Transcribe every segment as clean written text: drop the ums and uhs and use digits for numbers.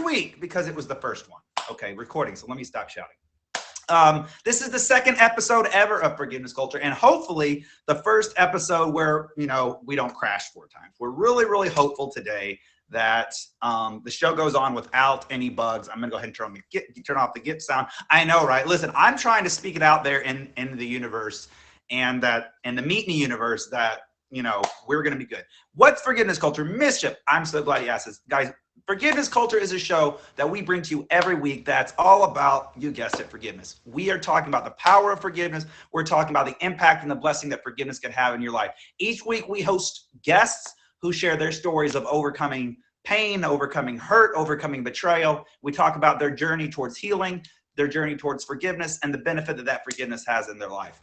week because it was the first one. Okay, recording. So let me stop shouting. This is the second episode ever of Forgiveness Culture, and hopefully the first episode where, you know, we don't crash 4 times. We're really, really hopeful today that the show goes on without any bugs. I'm gonna go ahead and turn off the GIF sound. I know, right? Listen, I'm trying to speak it out there in the universe, and that in the Meet Me universe, that, you know, we're gonna be good. What's Forgiveness Culture? Mischief. I'm so glad you asked this, guys. Forgiveness Culture is a show that we bring to you every week that's all about, you guessed it, forgiveness. We are talking about the power of forgiveness. We're talking about the impact and the blessing that forgiveness can have in your life. Each week we host guests who share their stories of overcoming pain, overcoming hurt, overcoming betrayal. We talk about their journey towards healing, their journey towards forgiveness, and the benefit that that forgiveness has in their life.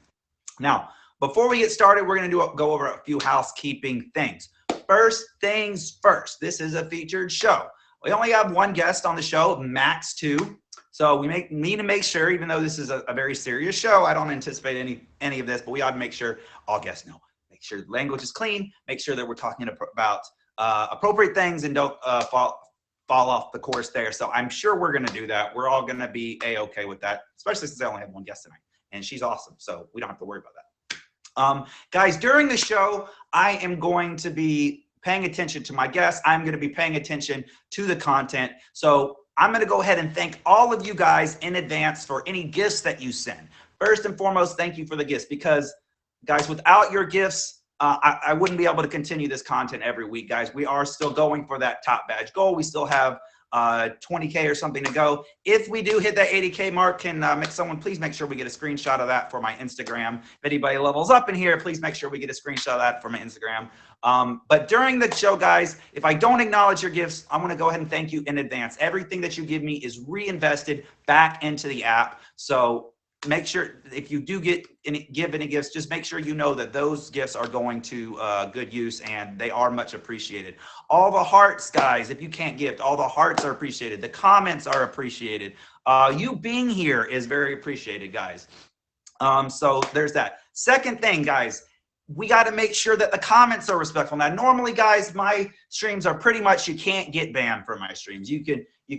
Now, before we get started, we're going to go over a few housekeeping things. First things first, this is a featured show. We only have one guest on the show, max 2. So we need to make sure, even though this is a very serious show, I don't anticipate any of this, but we ought to make sure all guests know. Make sure the language is clean. Make sure that we're talking about appropriate things and don't fall off the course there. So I'm sure we're going to do that. We're all going to be A-okay with that, especially since I only have one guest tonight. And she's awesome, so we don't have to worry about that. Guys, during the show, I am going to be paying attention to my guests. I'm going to be paying attention to the content. So I'm going to go ahead and thank all of you guys in advance for any gifts that you send. First and foremost, thank you for the gifts, because guys, without your gifts, I wouldn't be able to continue this content every week, guys. We are still going for that top badge goal. We still have 20K or something to go. If we do hit that 80K mark, can someone please make sure we get a screenshot of that for my Instagram? If anybody levels up in here, please make sure we get a screenshot of that for my Instagram. But during the show, guys, if I don't acknowledge your gifts, I'm going to go ahead and thank you in advance. Everything that you give me is reinvested back into the app. So make sure if you do give any gifts, just make sure you know that those gifts are going to good use, and they are much appreciated. All the hearts, guys, if you can't gift, all the hearts are appreciated. The comments are appreciated. You being here is very appreciated, guys. So there's that. Second thing, guys, we got to make sure that the comments are respectful. Now, normally, guys, my streams are pretty much, you can't get banned from my streams. You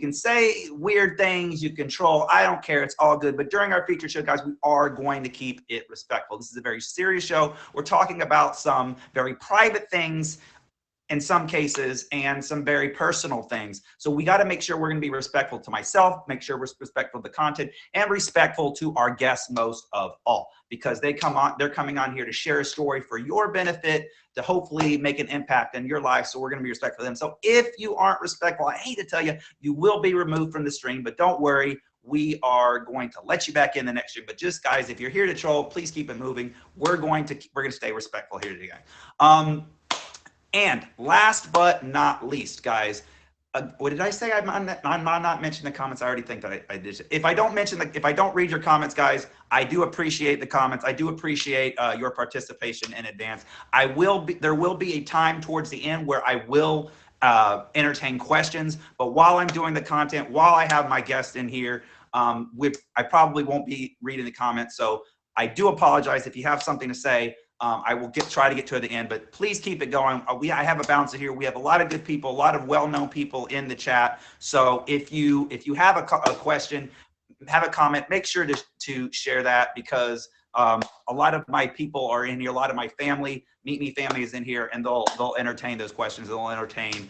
can say weird things, you can troll, I don't care, it's all good. But during our feature show, guys, we are going to keep it respectful. This is a very serious show. We're talking about some very private things in some cases, and some very personal things. So we got to make sure we're going to be respectful to myself, make sure we're respectful to the content, and respectful to our guests most of all, because they're coming on here to share a story for your benefit, to hopefully make an impact in your life. So we're going to be respectful of them. So if you aren't respectful, I hate to tell you, you will be removed from the stream, but don't worry. We are going to let you back in the next stream. But just, guys, if you're here to troll, please keep it moving. We're going to stay respectful here today. And last but not least, guys, what did I say? I might not mention the comments. I already think that I did. If I don't read your comments, guys, I do appreciate the comments. I do appreciate your participation in advance. There will be a time towards the end where I will entertain questions. But while I'm doing the content, while I have my guests in here, I probably won't be reading the comments. So I do apologize if you have something to say. I will try to get to the end, but please keep it going. I have a bouncer here. We have a lot of good people, a lot of well-known people in the chat. So if you have a question, have a comment, make sure to share that, because a lot of my people are in here. A lot of my family, Meet Me family, is in here, and they'll entertain those questions. They'll entertain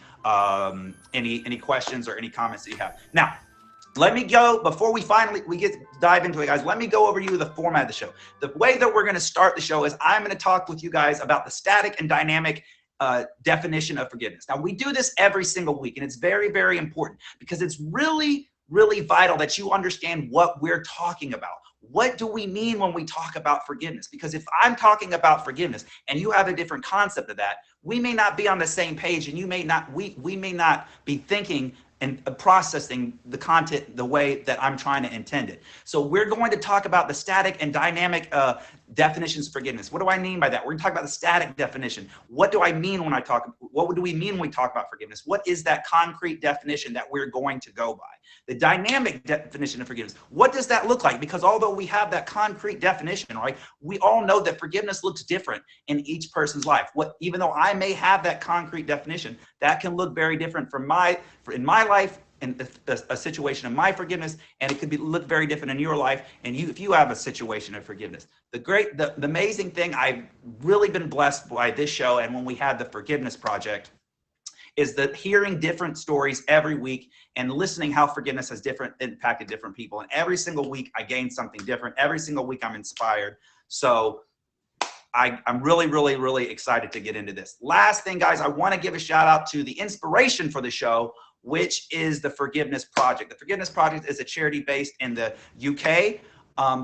any questions or any comments that you have. Now, let me go, before we dive into it, guys, let me go over you the format of the show. The way that we're going to start the show is I'm going to talk with you guys about the static and dynamic definition of forgiveness. Now, we do this every single week, and it's very, very important, because it's really, really vital that you understand what we're talking about. What do we mean when we talk about forgiveness? Because if I'm talking about forgiveness and you have a different concept of that, we may not be on the same page, and we may not be thinking and processing the content the way that I'm trying to intend it. So we're going to talk about the static and dynamic definitions of forgiveness. What do I mean by that? We're going to talk about the static definition. What do we mean when we talk about forgiveness? What is that concrete definition that we're going to go by? The dynamic definition of forgiveness. What does that look like? Because although we have that concrete definition, right, we all know that forgiveness looks different in each person's life. Even though I may have that concrete definition, that can look very different in my life in a situation of my forgiveness, and it could look very different in your life. And if you have a situation of forgiveness, the amazing thing, I've really been blessed by this show, and when we had the Forgiveness Project, is that hearing different stories every week and listening how forgiveness has impacted different people. And every single week I gain something different. Every single week I'm inspired. So I'm really, really, really excited to get into this. Last thing, guys, I want to give a shout out to the inspiration for the show, which is the Forgiveness Project. The Forgiveness Project is a charity based in the UK.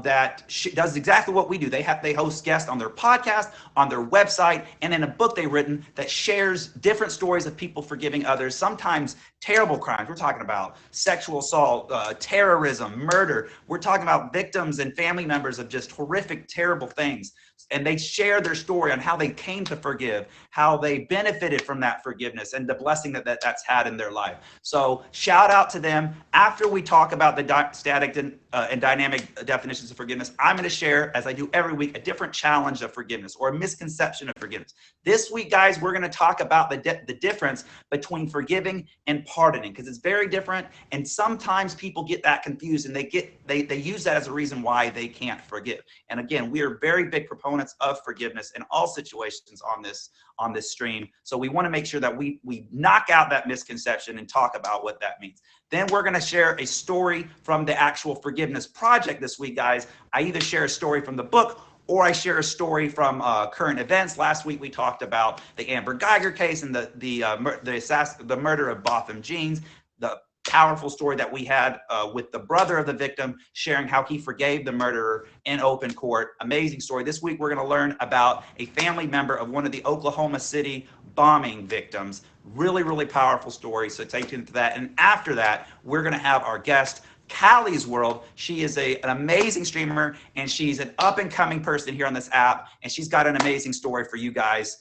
That does exactly what we do. They host guests on their podcast, on their website, and in a book they've written that shares different stories of people forgiving others, sometimes terrible crimes. We're talking about sexual assault, terrorism, murder. We're talking about victims and family members of just horrific, terrible things. And they share their story on how they came to forgive, how they benefited from that forgiveness, and the blessing that's had in their life. So shout out to them. After we talk about the static and dynamic definitions of forgiveness, I'm going to share, as I do every week, a different challenge of forgiveness or a misconception of forgiveness. This week, guys, we're going to talk about the difference between forgiving and pardoning, because it's very different. And sometimes people get that confused, and they use that as a reason why they can't forgive. And again, we are very big proponents of forgiveness in all situations on this stream. So we want to make sure that we knock out that misconception and talk about what that means. Then we're going to share a story from the actual Forgiveness Project this week, guys. I either share a story from the book or I share a story from current events. Last week we talked about the Amber Geiger case and the murder of Botham Jeans. The powerful story that we had with the brother of the victim sharing how he forgave the murderer in open court. Amazing story. This week we're going to learn about a family member of one of the Oklahoma City bombing victims. Really, really powerful story. So stay tuned to that. And after that, we're going to have our guest, Callie's World. She is an amazing streamer, and she's an up-and-coming person here on this app, and she's got an amazing story for you guys.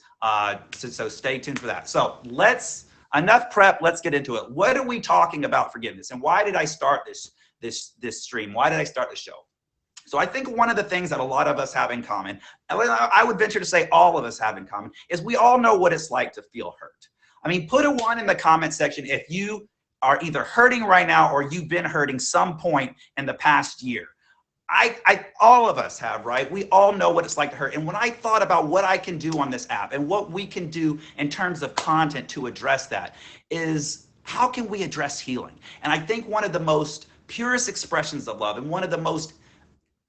So stay tuned for that. So enough prep. Let's get into it. What are we talking about forgiveness, and why did I start this stream? Why did I start the show? So I think one of the things that a lot of us have in common, and I would venture to say all of us have in common, is we all know what it's like to feel hurt. I mean, put a 1 in the comment section if you are either hurting right now or you've been hurting some point in the past year. All of us have, right? We all know what it's like to hurt. And when I thought about what I can do on this app and what we can do in terms of content to address that, is how can we address healing? And I think one of the most purest expressions of love and one of the most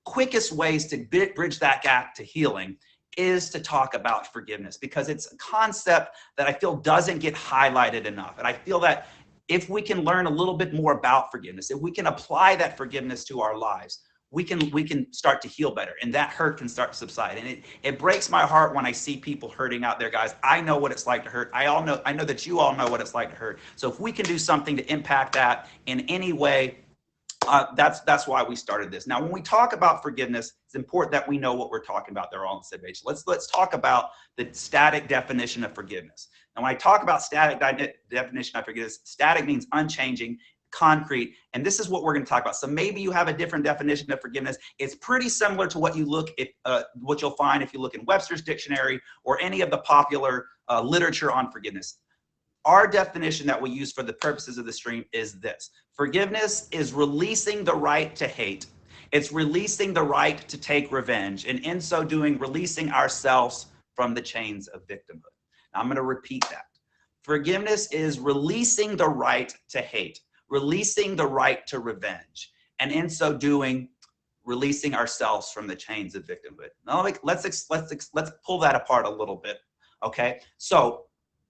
quickest ways to bridge that gap to healing is to talk about forgiveness, because it's a concept that I feel doesn't get highlighted enough. And I feel that if we can learn a little bit more about forgiveness, if we can apply that forgiveness to our lives, we can start to heal better, and that hurt can start to subside. And it breaks my heart when I see people hurting out there, guys. I know what it's like to hurt. I know that you all know what it's like to hurt. So if we can do something to impact that in any way, that's why we started this. Now, when we talk about forgiveness, it's important that we know what we're talking about. They're all on the same page. Let's talk about the static definition of forgiveness. Now, when I talk about static definition of forgiveness, static means unchanging, concrete, and this is what we're going to talk about. So maybe you have a different definition of forgiveness. It's pretty similar to what what you'll find if you look in Webster's dictionary or any of the popular literature on forgiveness. Our definition that we use for the purposes of the stream is this: forgiveness is releasing the right to hate. It's releasing the right to take revenge, and in so doing, releasing ourselves from the chains of victimhood. Now, I'm going to repeat that. Forgiveness is releasing the right to hate, releasing the right to revenge, and in so doing, releasing ourselves from the chains of victimhood. Now, let's pull that apart a little bit. Okay, so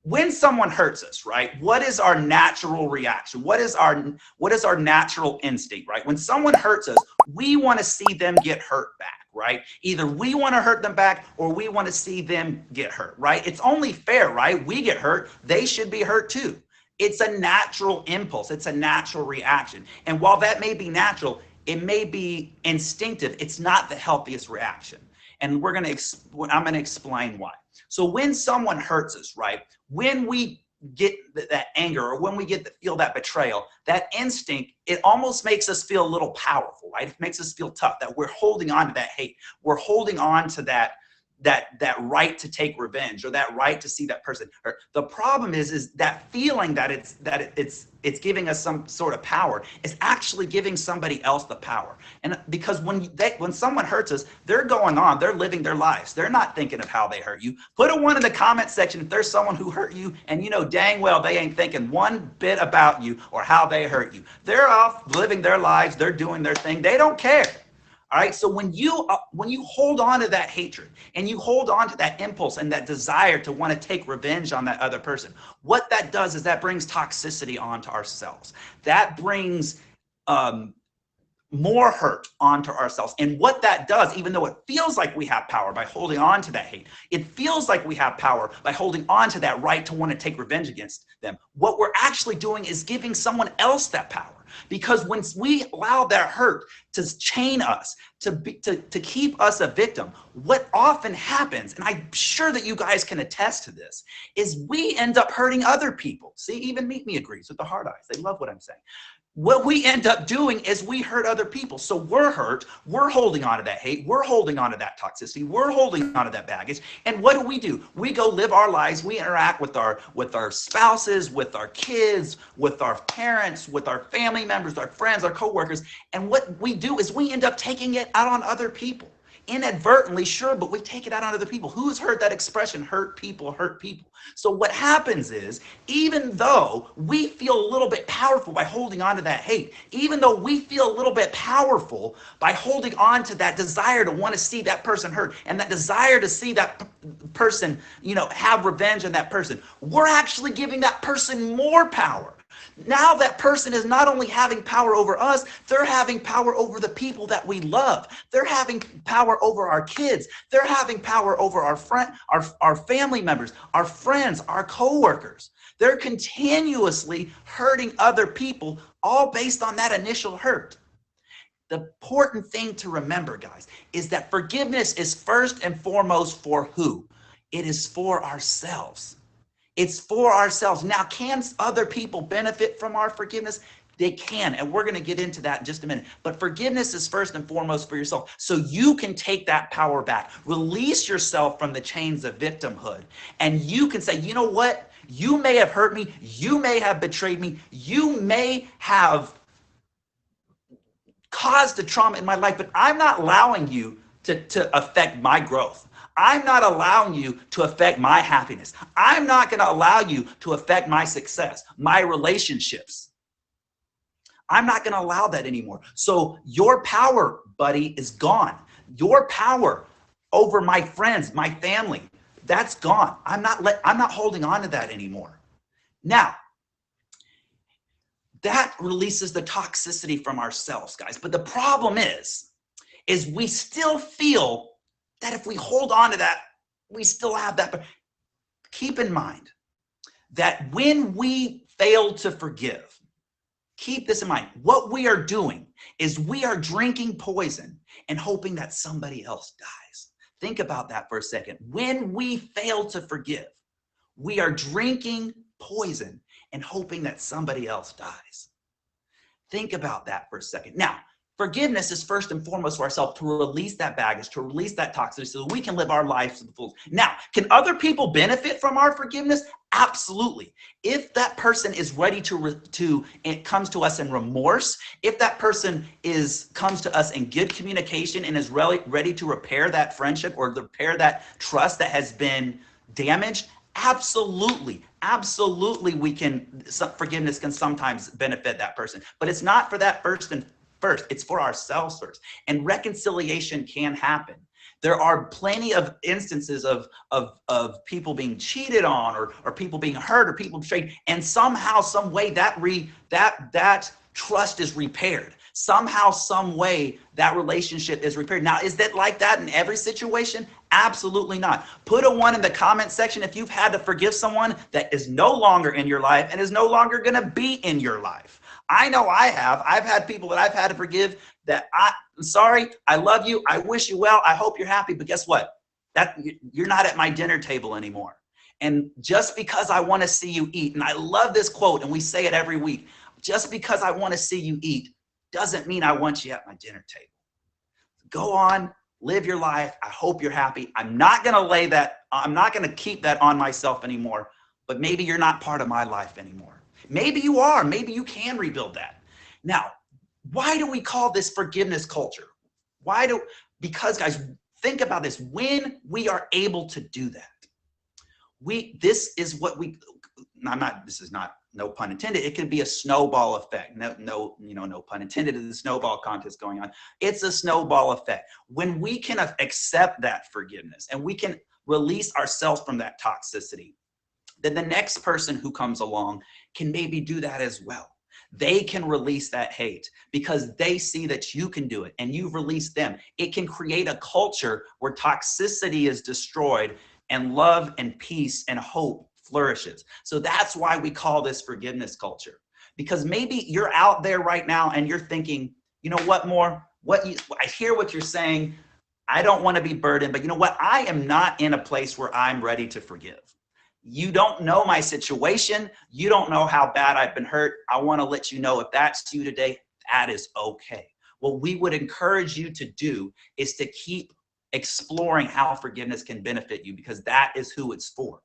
when someone hurts us, right, what is our natural reaction? What is our natural instinct, right? When someone hurts us, we want to see them get hurt back, right? Either we want to hurt them back or we want to see them get hurt, right? It's only fair, right? We get hurt, they should be hurt too. It's a natural impulse. It's a natural reaction. And while that may be natural, it may be instinctive. It's not the healthiest reaction. And I'm going to explain why. So when someone hurts us, right, when we get that anger or when we feel that betrayal, that instinct, it almost makes us feel a little powerful, right? It makes us feel tough, that we're holding on to that hate. We're holding on to that right to take revenge or that right to see that person hurt. The problem is that feeling that it's it's giving us some sort of power, is actually giving somebody else the power. And because when someone hurts us, they're going on, they're living their lives. They're not thinking of how they hurt you. Put a 1 in the comment section if there's someone who hurt you and you know dang well they ain't thinking one bit about you or how they hurt you. They're off living their lives, they're doing their thing, they don't care. All right, so when you hold on to that hatred and you hold on to that impulse and that desire to want to take revenge on that other person, what that does is that brings toxicity onto ourselves. That brings more hurt onto ourselves. And what that does, even though it feels like we have power by holding on to that hate, it feels like we have power by holding on to that right to want to take revenge against them. What we're actually doing is giving someone else that power. Because when we allow that hurt to chain us, to keep us a victim, what often happens, and I'm sure that you guys can attest to this, is we end up hurting other people. See, even Meet Me agrees with the hard eyes. They love what I'm saying. What we end up doing is we hurt other people. So we're hurt, we're holding on to that hate, we're holding on to that toxicity, we're holding on to that baggage. And what do? We go live our lives, we interact with our spouses, with our kids, with our parents, with our family members, our friends, our coworkers. And what we do is we end up taking it out on other people. Inadvertently, sure, but we take it out on other people. Who's heard that expression, hurt people hurt people? So what happens is, even though we feel a little bit powerful by holding on to that hate, even though we feel a little bit powerful by holding on to that desire to want to see that person hurt and that desire to see that person, have revenge on that person, we're actually giving that person more power. Now that person is not only having power over us, they're having power over the people that we love. They're having power over our kids. They're having power over our family members, our friends, our coworkers. They're continuously hurting other people, all based on that initial hurt. The important thing to remember, guys, is that forgiveness is first and foremost for who? It is for ourselves. It's for ourselves. Now, can other people benefit from our forgiveness? They can, and we're going to get into that in just a minute. But forgiveness is first and foremost for yourself, so you can take that power back. Release yourself from the chains of victimhood, and you can say, you know what? You may have hurt me. You may have betrayed me. You may have caused a trauma in my life, but I'm not allowing you to affect my growth. I'm not allowing you to affect my happiness. I'm not going to allow you to affect my success, my relationships. I'm not going to allow that anymore. So your power, buddy, is gone. Your power over my friends, my family, that's gone. I'm not holding on to that anymore. Now, that releases the toxicity from ourselves, guys. But the problem is we still feel that if we hold on to that, we still have that. But keep in mind that when we fail to forgive, keep this in mind, what we are doing is we are drinking poison and hoping that somebody else dies. Think about that for a second. When we fail to forgive, we are drinking poison and hoping that somebody else dies. Think about that for a second. Now, forgiveness is first and foremost for ourselves, to release that baggage, to release that toxicity so that we can live our lives to the fullest. Now, can other people benefit from our forgiveness? Absolutely. If that person is ready it comes to us in remorse, if that person comes to us in good communication and is ready to repair that friendship or repair that trust that has been damaged, absolutely, forgiveness can sometimes benefit that person. But it's not for that person first, it's for ourselves first. And reconciliation can happen. There are plenty of instances of people being cheated on or people being hurt or people betrayed, and somehow, some way that trust is repaired. Somehow, some way that relationship is repaired. Now, is that like that in every situation? Absolutely not. Put a 1 in the comment section if you've had to forgive someone that is no longer in your life and is no longer going to be in your life. I know I have. I've had people that I've had to forgive that I'm sorry, I love you, I wish you well, I hope you're happy, but guess what? You're not at my dinner table anymore. And just because I want to see you eat, and I love this quote, and we say it every week, just because I want to see you eat doesn't mean I want you at my dinner table. Go on, live your life. I hope you're happy. I'm not going to keep that on myself anymore, but maybe you're not part of my life anymore. Maybe you are. Maybe you can rebuild that. Now, why do we call this forgiveness culture? Because guys, think about this. When we are able to do that, this is what we, this is not, no pun intended. It could be a snowball effect. No pun intended. There's a snowball contest going on. It's a snowball effect. When we can accept that forgiveness and we can release ourselves from that toxicity, then the next person who comes along can maybe do that as well. They can release that hate because they see that you can do it and you've released them. It can create a culture where toxicity is destroyed and love and peace and hope flourishes. So that's why we call this forgiveness culture. Because maybe you're out there right now and you're thinking, you know what, I hear what you're saying. I don't want to be burdened, but you know what? I am not in a place where I'm ready to forgive. You don't know my situation. You don't know how bad I've been hurt. I want to let you know, if that's you today, that is okay. What we would encourage you to do is to keep exploring how forgiveness can benefit you, because that is who it's for.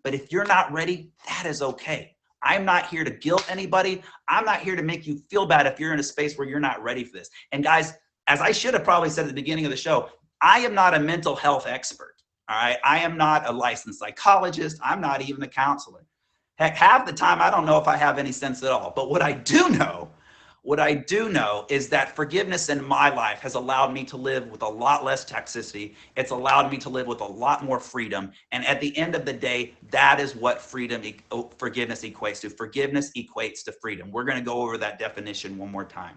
But if you're not ready, that is okay. I'm not here to guilt anybody. I'm not here to make you feel bad if you're in a space where you're not ready for this. And guys, as I should have probably said at the beginning of the show, I am not a mental health expert. All right. I am not a licensed psychologist. I'm not even a counselor. Heck, half the time, I don't know if I have any sense at all. But what I do know is that forgiveness in my life has allowed me to live with a lot less toxicity. It's allowed me to live with a lot more freedom. And at the end of the day, that is what forgiveness equates to. Forgiveness equates to freedom. We're going to go over that definition one more time.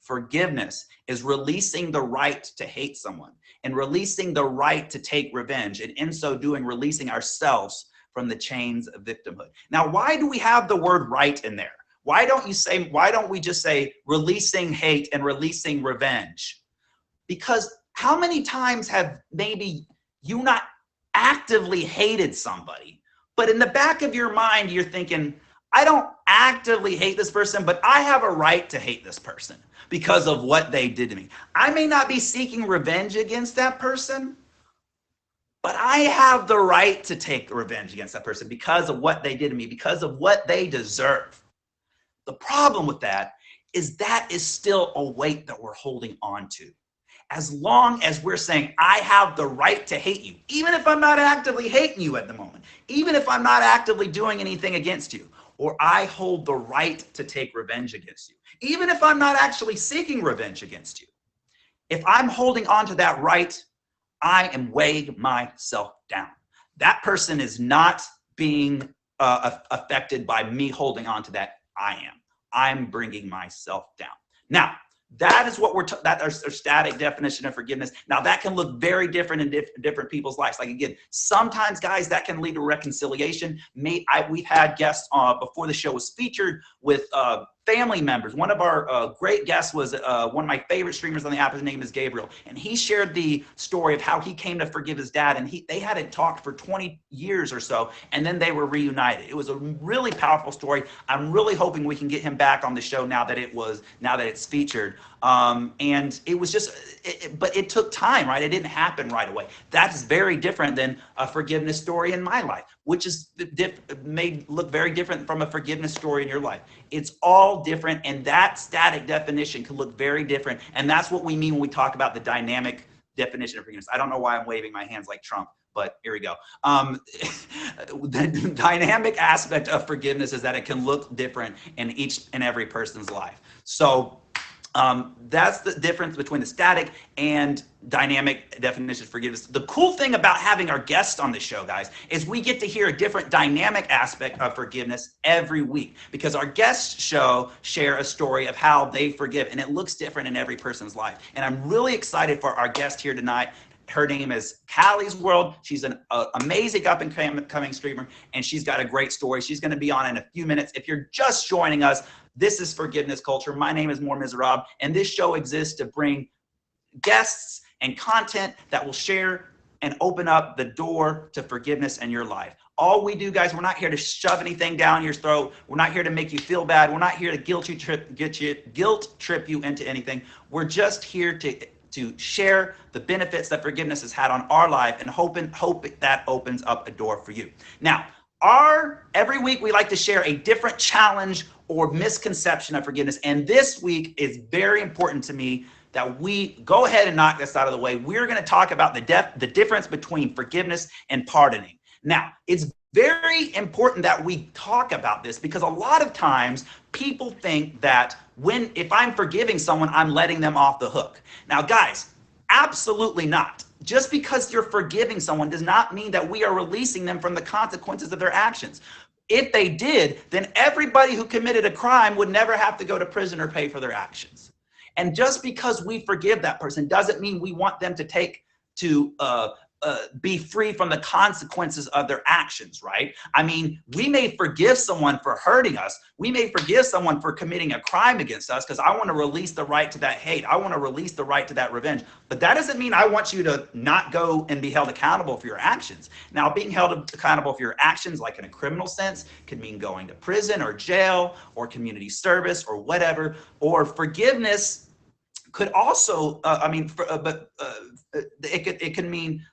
Forgiveness is releasing the right to hate someone and releasing the right to take revenge, and in so doing, releasing ourselves from the chains of victimhood. Now, why do we have the word right in there? Why don't we just say releasing hate and releasing revenge? Because how many times have maybe you not actively hated somebody, but in the back of your mind, you're thinking, I don't actively hate this person, but I have a right to hate this person because of what they did to me. I may not be seeking revenge against that person, but I have the right to take revenge against that person because of what they did to me, because of what they deserve. The problem with that is still a weight that we're holding on to. As long as we're saying, I have the right to hate you, even if I'm not actively hating you at the moment, even if I'm not actively doing anything against you, or I hold the right to take revenge against you, even if I'm not actually seeking revenge against you. If I'm holding on to that right, I am weighing myself down. That person is not being affected by me holding on to that. I'm bringing myself down. Now, that is what that's our static definition of forgiveness. Now, that can look very different in different people's lives. Like, again, sometimes, guys, that can lead to reconciliation. We've had guests before the show was featured with family members. One of our great guests was one of my favorite streamers on the app. His name is Gabriel, and he shared the story of how he came to forgive his dad, and they hadn't talked for 20 years or so, and then they were reunited. It was a really powerful story. I'm really hoping we can get him back on the show now that it's featured. And it was just, but it took time, right? It didn't happen right away. That's very different than a forgiveness story in my life, which is may look very different from a forgiveness story in your life. It's all different, and that static definition can look very different. And that's what we mean when we talk about the dynamic definition of forgiveness. I don't know why I'm waving my hands like Trump, but here we go. The dynamic aspect of forgiveness is that it can look different in each and every person's life. So that's the difference between the static and dynamic definition of forgiveness. The cool thing about having our guests on the show, guys, is we get to hear a different dynamic aspect of forgiveness every week, because our guests share a story of how they forgive, and it looks different in every person's life. And I'm really excited for our guest here tonight. Her name is Callie's World. She's an amazing up-and-coming streamer, and she's got a great story. She's going to be on in a few minutes. If you're just joining us, this is Forgiveness Culture. My name is Mor Mizrab, and this show exists to bring guests and content that will share and open up the door to forgiveness in your life. All we do, guys, we're not here to shove anything down your throat. We're not here to make you feel bad. We're not here to guilt trip you into anything. We're just here to share the benefits that forgiveness has had on our life, and hope that opens up a door for you. Now, Every week we like to share a different challenge or misconception of forgiveness. And this week is very important to me that we go ahead and knock this out of the way. We're going to talk about the difference between forgiveness and pardoning. Now, it's very important that we talk about this because a lot of times people think that if I'm forgiving someone, I'm letting them off the hook. Now, guys, absolutely not. Just because you're forgiving someone does not mean that we are releasing them from the consequences of their actions. If they did, then everybody who committed a crime would never have to go to prison or pay for their actions. And just because we forgive that person doesn't mean we want them to be free from the consequences of their actions, right? I mean, we may forgive someone for hurting us. We may forgive someone for committing a crime against us because I want to release the right to that hate. I want to release the right to that revenge. But that doesn't mean I want you to not go and be held accountable for your actions. Now, being held accountable for your actions, like in a criminal sense, could mean going to prison or jail or community service or whatever, or forgiveness could also, it can mean,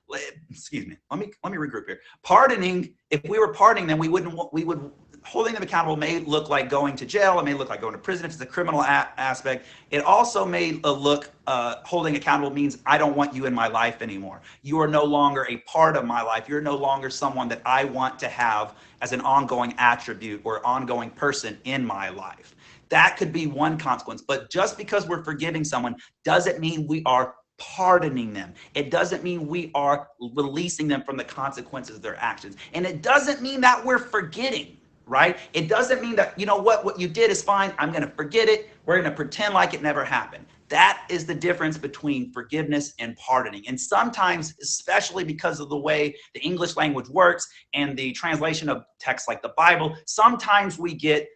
excuse me, let me regroup here. Pardoning, if we were pardoning them, holding them accountable may look like going to jail. It may look like going to prison if it's a criminal aspect. It also may holding accountable means I don't want you in my life anymore. You are no longer a part of my life. You're no longer someone that I want to have as an ongoing attribute or ongoing person in my life. That could be one consequence, but just because we're forgiving someone doesn't mean we are pardoning them. It doesn't mean we are releasing them from the consequences of their actions. And it doesn't mean that we're forgetting, right? It doesn't mean that, you know what you did is fine. I'm going to forget it. We're going to pretend like it never happened. That is the difference between forgiveness and pardoning. And sometimes, especially because of the way the English language works and the translation of texts like the Bible, sometimes we get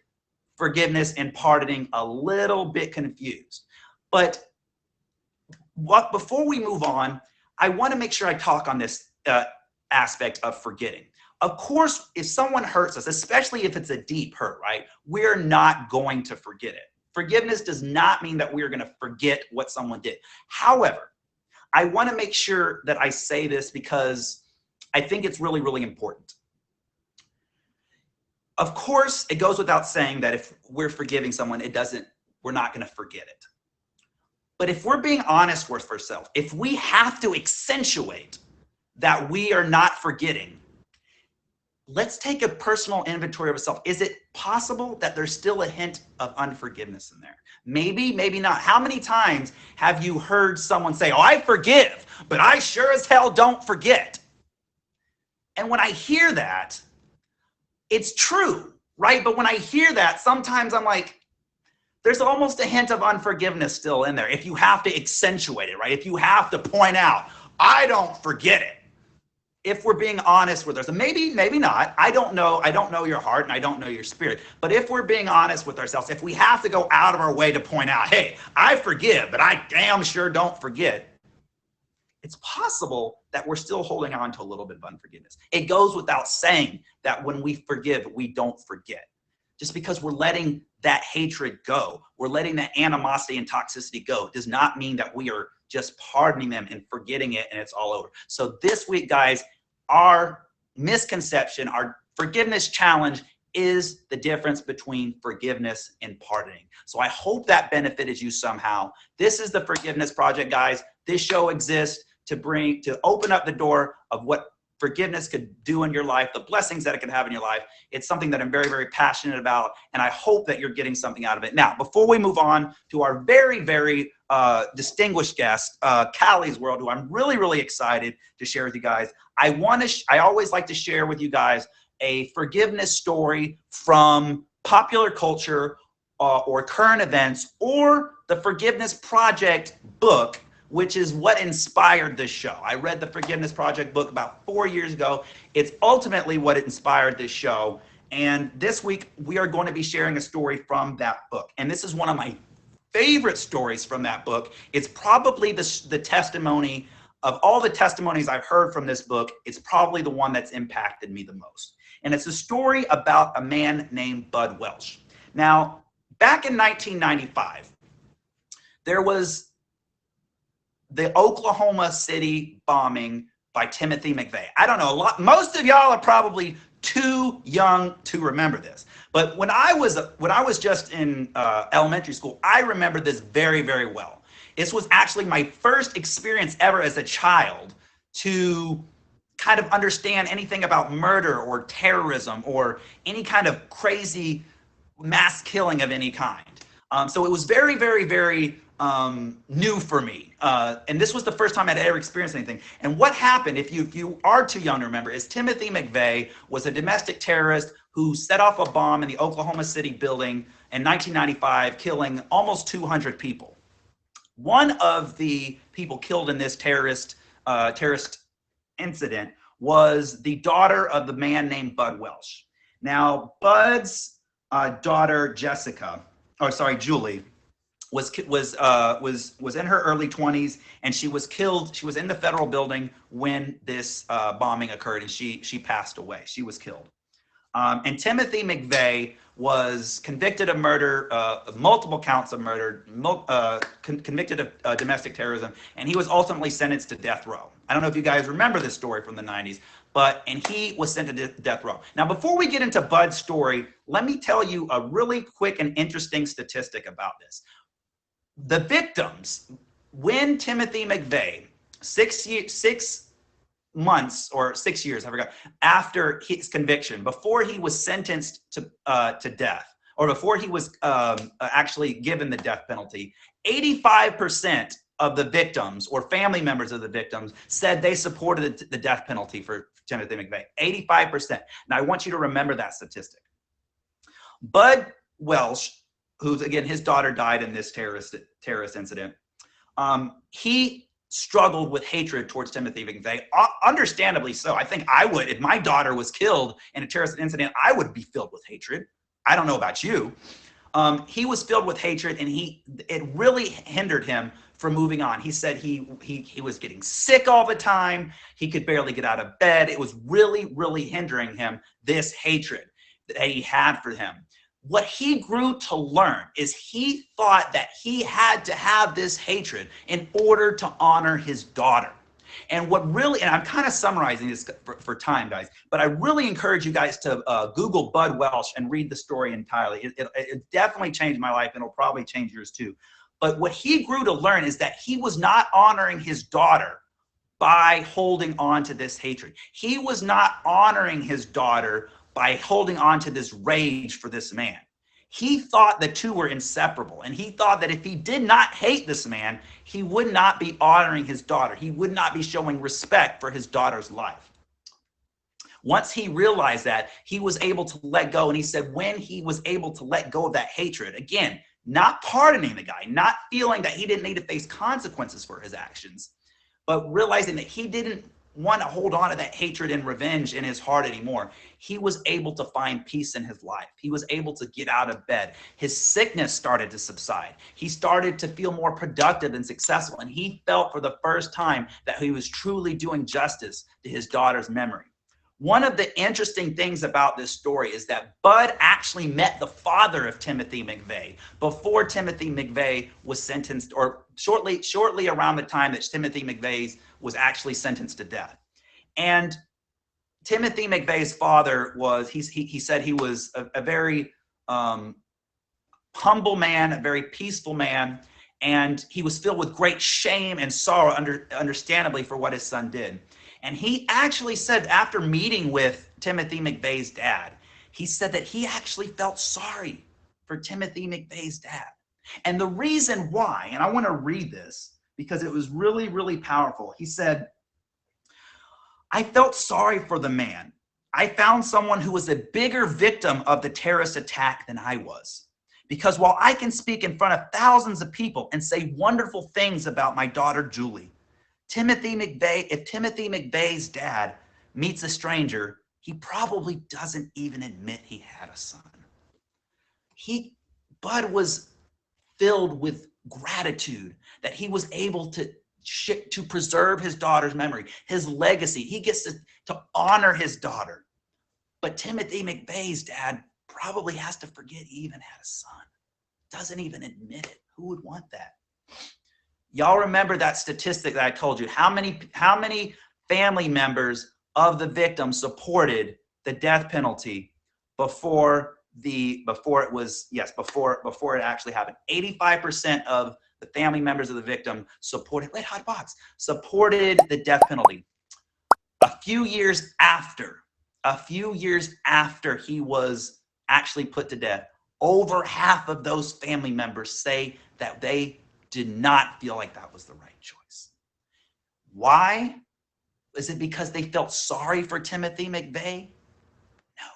forgiveness and pardoning a little bit confused. But before we move on, I want to make sure I talk on this aspect of forgetting. Of course, if someone hurts us, especially if it's a deep hurt, right, we're not going to forget it. Forgiveness does not mean that we're going to forget what someone did. However, I want to make sure that I say this because I think it's really, really important. Of course, it goes without saying that if we're forgiving someone, we're not going to forget it. But if we're being honest with ourselves, if we have to accentuate that we are not forgetting, let's take a personal inventory of ourselves. Is it possible that there's still a hint of unforgiveness in there? Maybe, maybe not. How many times have you heard someone say, "Oh, I forgive, but I sure as hell don't forget"? And when I hear that, it's true, right? But when I hear that, sometimes I'm like, there's almost a hint of unforgiveness still in there. If you have to accentuate it, right? If you have to point out, I don't forget it. If we're being honest with ourselves, maybe not. I don't know your heart and I don't know your spirit. But if we're being honest with ourselves, if we have to go out of our way to point out, hey, I forgive, but I damn sure don't forget, it's possible that we're still holding on to a little bit of unforgiveness. It goes without saying that when we forgive, we don't forget. Just because we're letting that hatred go, we're letting that animosity and toxicity go, does not mean that we are just pardoning them and forgetting it and it's all over. So this week, guys, our misconception, our forgiveness challenge is the difference between forgiveness and pardoning. So I hope that benefited you somehow. This is the Forgiveness Project, guys. This show exists to open up the door of what forgiveness could do in your life, the blessings that it can have in your life. It's something that I'm very, very passionate about, and I hope that you're getting something out of it. Now, before we move on to our very, very distinguished guest, Callie's World, who I'm really, really excited to share with you guys, I always like to share with you guys a forgiveness story from popular culture or current events, or the Forgiveness Project book, which is what inspired this show. I read the Forgiveness Project book about 4 years ago. It's ultimately what inspired this show. And this week, we are going to be sharing a story from that book. And this is one of my favorite stories from that book. It's probably the testimony of all the testimonies I've heard from this book. It's probably the one that's impacted me the most. And it's a story about a man named Bud Welch. Now, back in 1995, there was the Oklahoma City bombing by Timothy McVeigh. I don't know, most of y'all are probably too young to remember this. But when I was just in elementary school, I remember this very, very well. This was actually my first experience ever as a child to kind of understand anything about murder or terrorism or any kind of crazy mass killing of any kind. So it was very, very, very new for me. And this was the first time I'd ever experienced anything. And what happened, if you are too young to remember, is Timothy McVeigh was a domestic terrorist who set off a bomb in the Oklahoma City building in 1995, killing almost 200 people. One of the people killed in this terrorist incident was the daughter of the man named Bud Welch. Now, Bud's daughter Julie was in her early 20s, and she was killed. She was in the federal building when this bombing occurred, and she passed away. She was killed. And Timothy McVeigh was convicted of murder, multiple counts of murder, convicted of domestic terrorism, and he was ultimately sentenced to death row. I don't know if you guys remember this story from the 90s, and he was sent to death row. Now, before we get into Bud's story, let me tell you a really quick and interesting statistic about this. The victims, when Timothy McVeigh, 6 months or 6 years, I forgot, after his conviction, before he was sentenced to death, or before he was actually given the death penalty, 85% of the victims or family members of the victims said they supported the death penalty for Timothy McVeigh. 85%. Now, I want you to remember that statistic. Bud Welch, who's, again, his daughter died in this terrorist incident, he struggled with hatred towards Timothy McVeigh, understandably so. I think I would, if my daughter was killed in a terrorist incident, I would be filled with hatred. I don't know about you. He was filled with hatred, and it really hindered him from moving on. He said he was getting sick all the time. He could barely get out of bed. It was really, really hindering him, this hatred that he had for him. What he grew to learn is he thought that he had to have this hatred in order to honor his daughter. And I'm kind of summarizing this for time, guys, but I really encourage you guys to Google Bud Welch and read the story entirely. It definitely changed my life, and it'll probably change yours too. But what he grew to learn is that he was not honoring his daughter by holding on to this hatred. He was not honoring his daughter by holding on to this rage for this man. He thought the two were inseparable, and he thought that if he did not hate this man, he would not be honoring his daughter. He would not be showing respect for his daughter's life. Once he realized that, he was able to let go, and he said when he was able to let go of that hatred, again, not pardoning the guy, not feeling that he didn't need to face consequences for his actions, but realizing that he didn't want to hold on to that hatred and revenge in his heart anymore, he was able to find peace in his life. He was able to get out of bed. His sickness started to subside. He started to feel more productive and successful, and he felt for the first time that he was truly doing justice to his daughter's memory. One of the interesting things about this story is that Bud actually met the father of Timothy McVeigh before Timothy McVeigh was sentenced, or shortly around the time that Timothy McVeigh was actually sentenced to death. And Timothy McVeigh's father he said he was a very humble man, a very peaceful man, and he was filled with great shame and sorrow, understandably, for what his son did. And he actually said, after meeting with Timothy McVeigh's dad, he said that he actually felt sorry for Timothy McVeigh's dad. And the reason why, and I want to read this because it was really, really powerful. He said, I felt sorry for the man. I found someone who was a bigger victim of the terrorist attack than I was. Because while I can speak in front of thousands of people and say wonderful things about my daughter, Julie, if Timothy McVeigh's dad meets a stranger, he probably doesn't even admit he had a son. Bud was filled with gratitude that he was able to preserve his daughter's memory, his legacy. He gets to honor his daughter. But Timothy McVeigh's dad probably has to forget he even had a son. Doesn't even admit it. Who would want that? Y'all remember that statistic that I told you? How many family members of the victim supported the death penalty before it actually happened. 85% of the family members of the victim supported Red Hot Box, supported the death penalty. A few years after he was actually put to death, over half of those family members say that they did not feel like that was the right choice. Why? Is it because they felt sorry for Timothy McVeigh? No,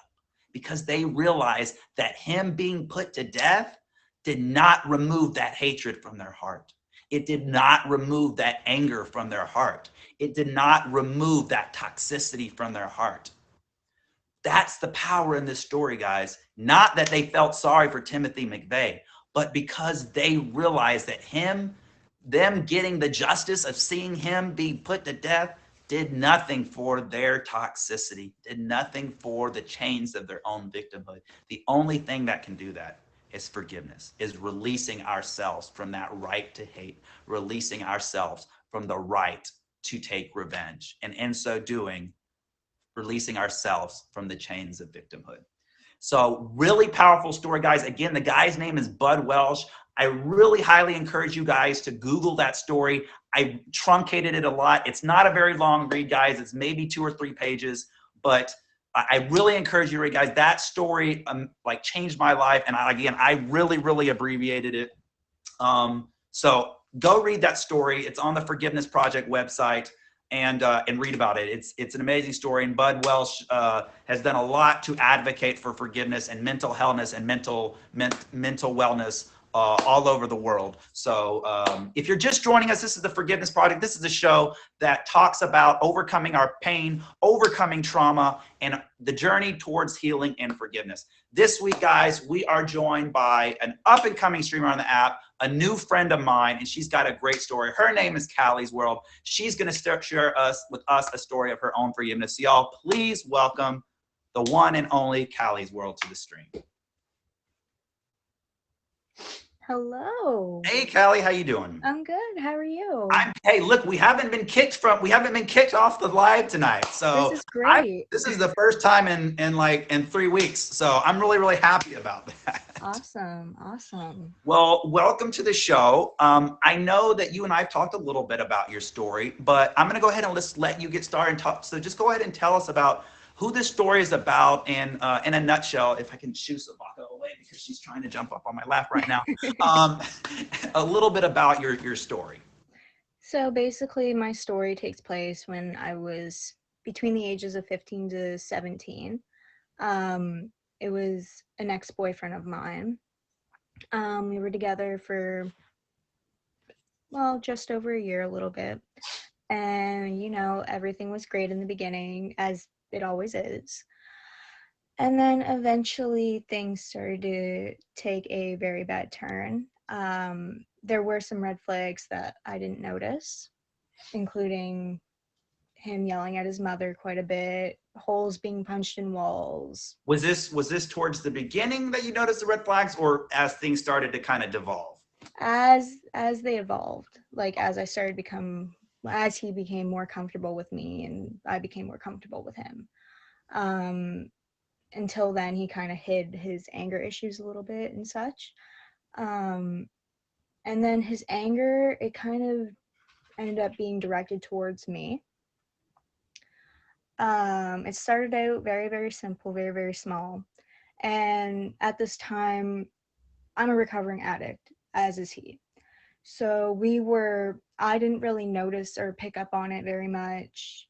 because they realized that him being put to death did not remove that hatred from their heart. It did not remove that anger from their heart. It did not remove that toxicity from their heart. That's the power in this story, guys. Not that they felt sorry for Timothy McVeigh, but because they realized that them getting the justice of seeing him be put to death did nothing for their toxicity, did nothing for the chains of their own victimhood. The only thing that can do that is forgiveness, is releasing ourselves from that right to hate, releasing ourselves from the right to take revenge. And in so doing, releasing ourselves from the chains of victimhood. So really powerful story, guys. Again, the guy's name is Bud Welsh. I really highly encourage you guys to Google that story. I truncated it a lot. It's not a very long read, guys. It's maybe 2 or 3 pages, but I really encourage you to read, guys. That story like changed my life. And I really abbreviated it. So go read that story. It's on the Forgiveness Project website. And read about it. It's an amazing story. And Bud Welsh has done a lot to advocate for forgiveness and mental wellness and mental wellness all over the world. So if you're just joining us, this is the Forgiveness Project. This is a show that talks about overcoming our pain, overcoming trauma, and the journey towards healing and forgiveness. This week, guys, we are joined by an up-and-coming streamer on the app, a new friend of mine, and she's got a great story. Her name is Callie's World. She's going to share with us a story of her own forgiveness. So y'all, please welcome the one and only Callie's World to the stream. Hello. Hey, Callie, how you doing? I'm good. How are you? Hey, look, we haven't been kicked off the live tonight. So this is great. This is the first time in 3 weeks. So I'm really happy about that. Awesome. Well, welcome to the show. I know that you and I have talked a little bit about your story, but I'm going to go ahead and just let you get started and talk. So just go ahead and tell us about who this story is about, and in a nutshell, if I can shoo Savaka away because she's trying to jump up on my lap right now, a little bit about your story. So basically, my story takes place when I was between the ages of 15 to 17. It was an ex-boyfriend of mine. We were together for, well, just over a year, a little bit. And, everything was great in the beginning, as it always is. And then eventually things started to take a very bad turn. There were some red flags that I didn't notice, including him yelling at his mother quite a bit, holes being punched in walls. Was this towards the beginning that you noticed the red flags, or as things started to kind of devolve? As they evolved, like as he became more comfortable with me and I became more comfortable with him. Until then, he kind of hid his anger issues a little bit and such. And then his anger, it kind of ended up being directed towards me. It started out very, very simple, very, very small. And at this time, I'm a recovering addict, as is he. So I didn't really notice or pick up on it very much.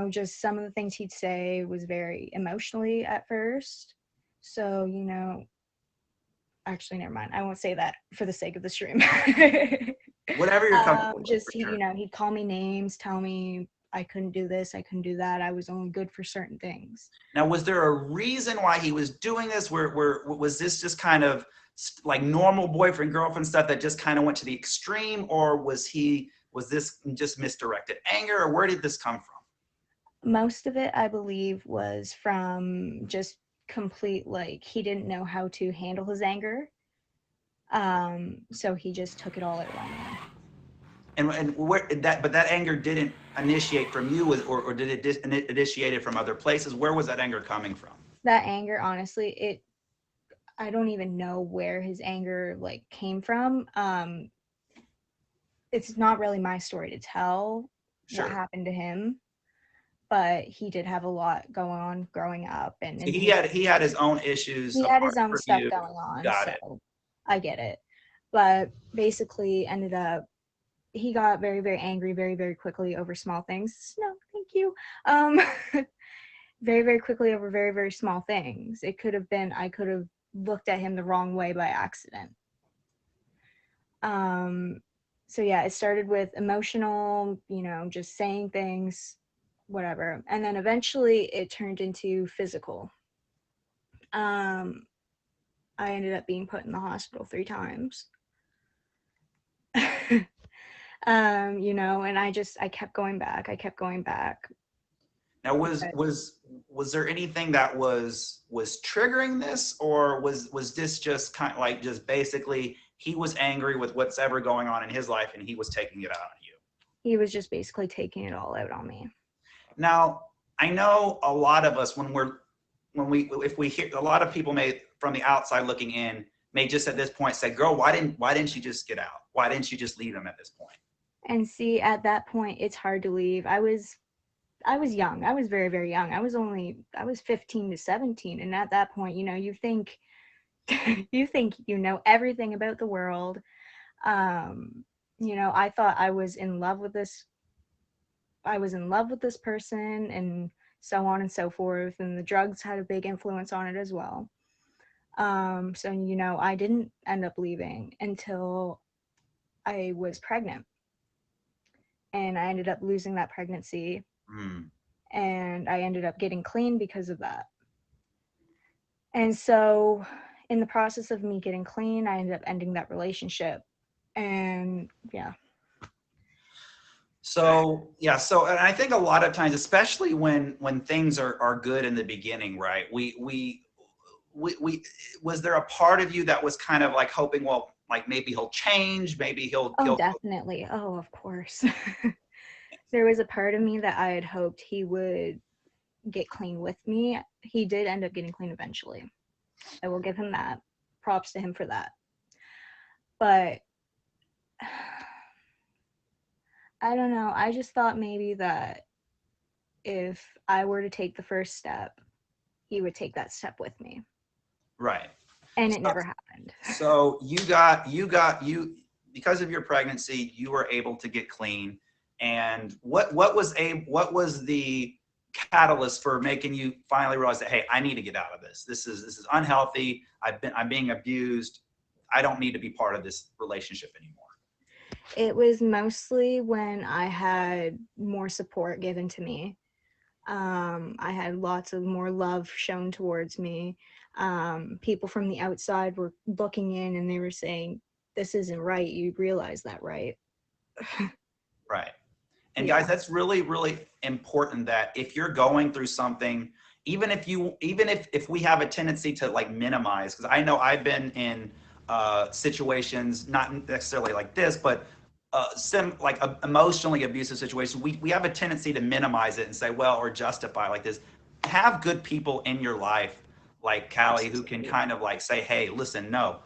Just some of the things he'd say was very emotionally at first. So, actually, never mind. I won't say that for the sake of the stream. Whatever you're comfortable with. Just, he'd call me names, tell me I couldn't do this, I couldn't do that. I was only good for certain things. Now, was there a reason why he was doing this? Where was this just kind of like normal boyfriend, girlfriend stuff that just kind of went to the extreme, or was this just misdirected anger, or where did this come from? Most of it, I believe, was from just complete, he didn't know how to handle his anger. So he just took it all at one. And where that, but that anger didn't initiate from you, or did it initiate from other places? Where was that anger coming from? That anger, honestly, I don't even know where his anger like came from. It's not really my story to tell what Sure. happened to him, but he did have a lot going on growing up, and So in he had his own issues he had apart his own from stuff you. going on, Got so it. I get it. But basically ended up he got very, very angry very, very quickly over small things. No, thank you. Um very, very quickly over very, very small things. It could have been I could have looked at him the wrong way by accident. Um so yeah, it started with emotional, just saying things, whatever. And then eventually it turned into physical. Um I ended up being put in the hospital 3 times. And I kept going back. I kept going back. Now, Because, was there anything that was triggering this, or was this just kind of like just basically he was angry with what's ever going on in his life and he was taking it out on you? he was just basically taking it all out on me. Now, I know a lot of us when we if we hear, a lot of people may from the outside looking in may just at this point say, "Girl, why didn't you just get out? Why didn't you just leave him at this point?" And see, at that point, it's hard to leave. I was young. I was very, very young. I was 15 to 17, and at that point, you think you think you know everything about the world. I thought I was in love with this person, and so on and so forth, and the drugs had a big influence on it as well. So I didn't end up leaving until I was pregnant, and I ended up losing that pregnancy, Hmm. and I ended up getting clean because of that. And so in the process of me getting clean, I ended up ending that relationship. And yeah. So yeah, so and I think a lot of times, especially when things are good in the beginning, right? We was there a part of you that was kind of like hoping, well, like maybe he'll change, maybe Oh, he'll definitely. Oh, of course. There was a part of me that I had hoped he would get clean with me. He did end up getting clean eventually. I will give him that. Props to him for that. But I don't know. I just thought maybe that if I were to take the first step, he would take that step with me. right. And So, it never happened. so you because of your pregnancy, you were able to get clean. And what was the catalyst for making you finally realize that, hey, I need to get out of this. This is unhealthy. I'm being abused. I don't need to be part of this relationship anymore. It was mostly when I had more support given to me. I had lots of more love shown towards me. People from the outside were looking in and they were saying, "This isn't right. You realize that, right?" Right. And Yeah. guys, that's really, really important that if you're going through something, even if we have a tendency to like minimize, because I know I've been in situations, not necessarily like this, but like emotionally abusive situations, we have a tendency to minimize it and say, well, or justify like this. Have good people in your life like Callie who can Absolutely. kind of like say, hey, listen, no,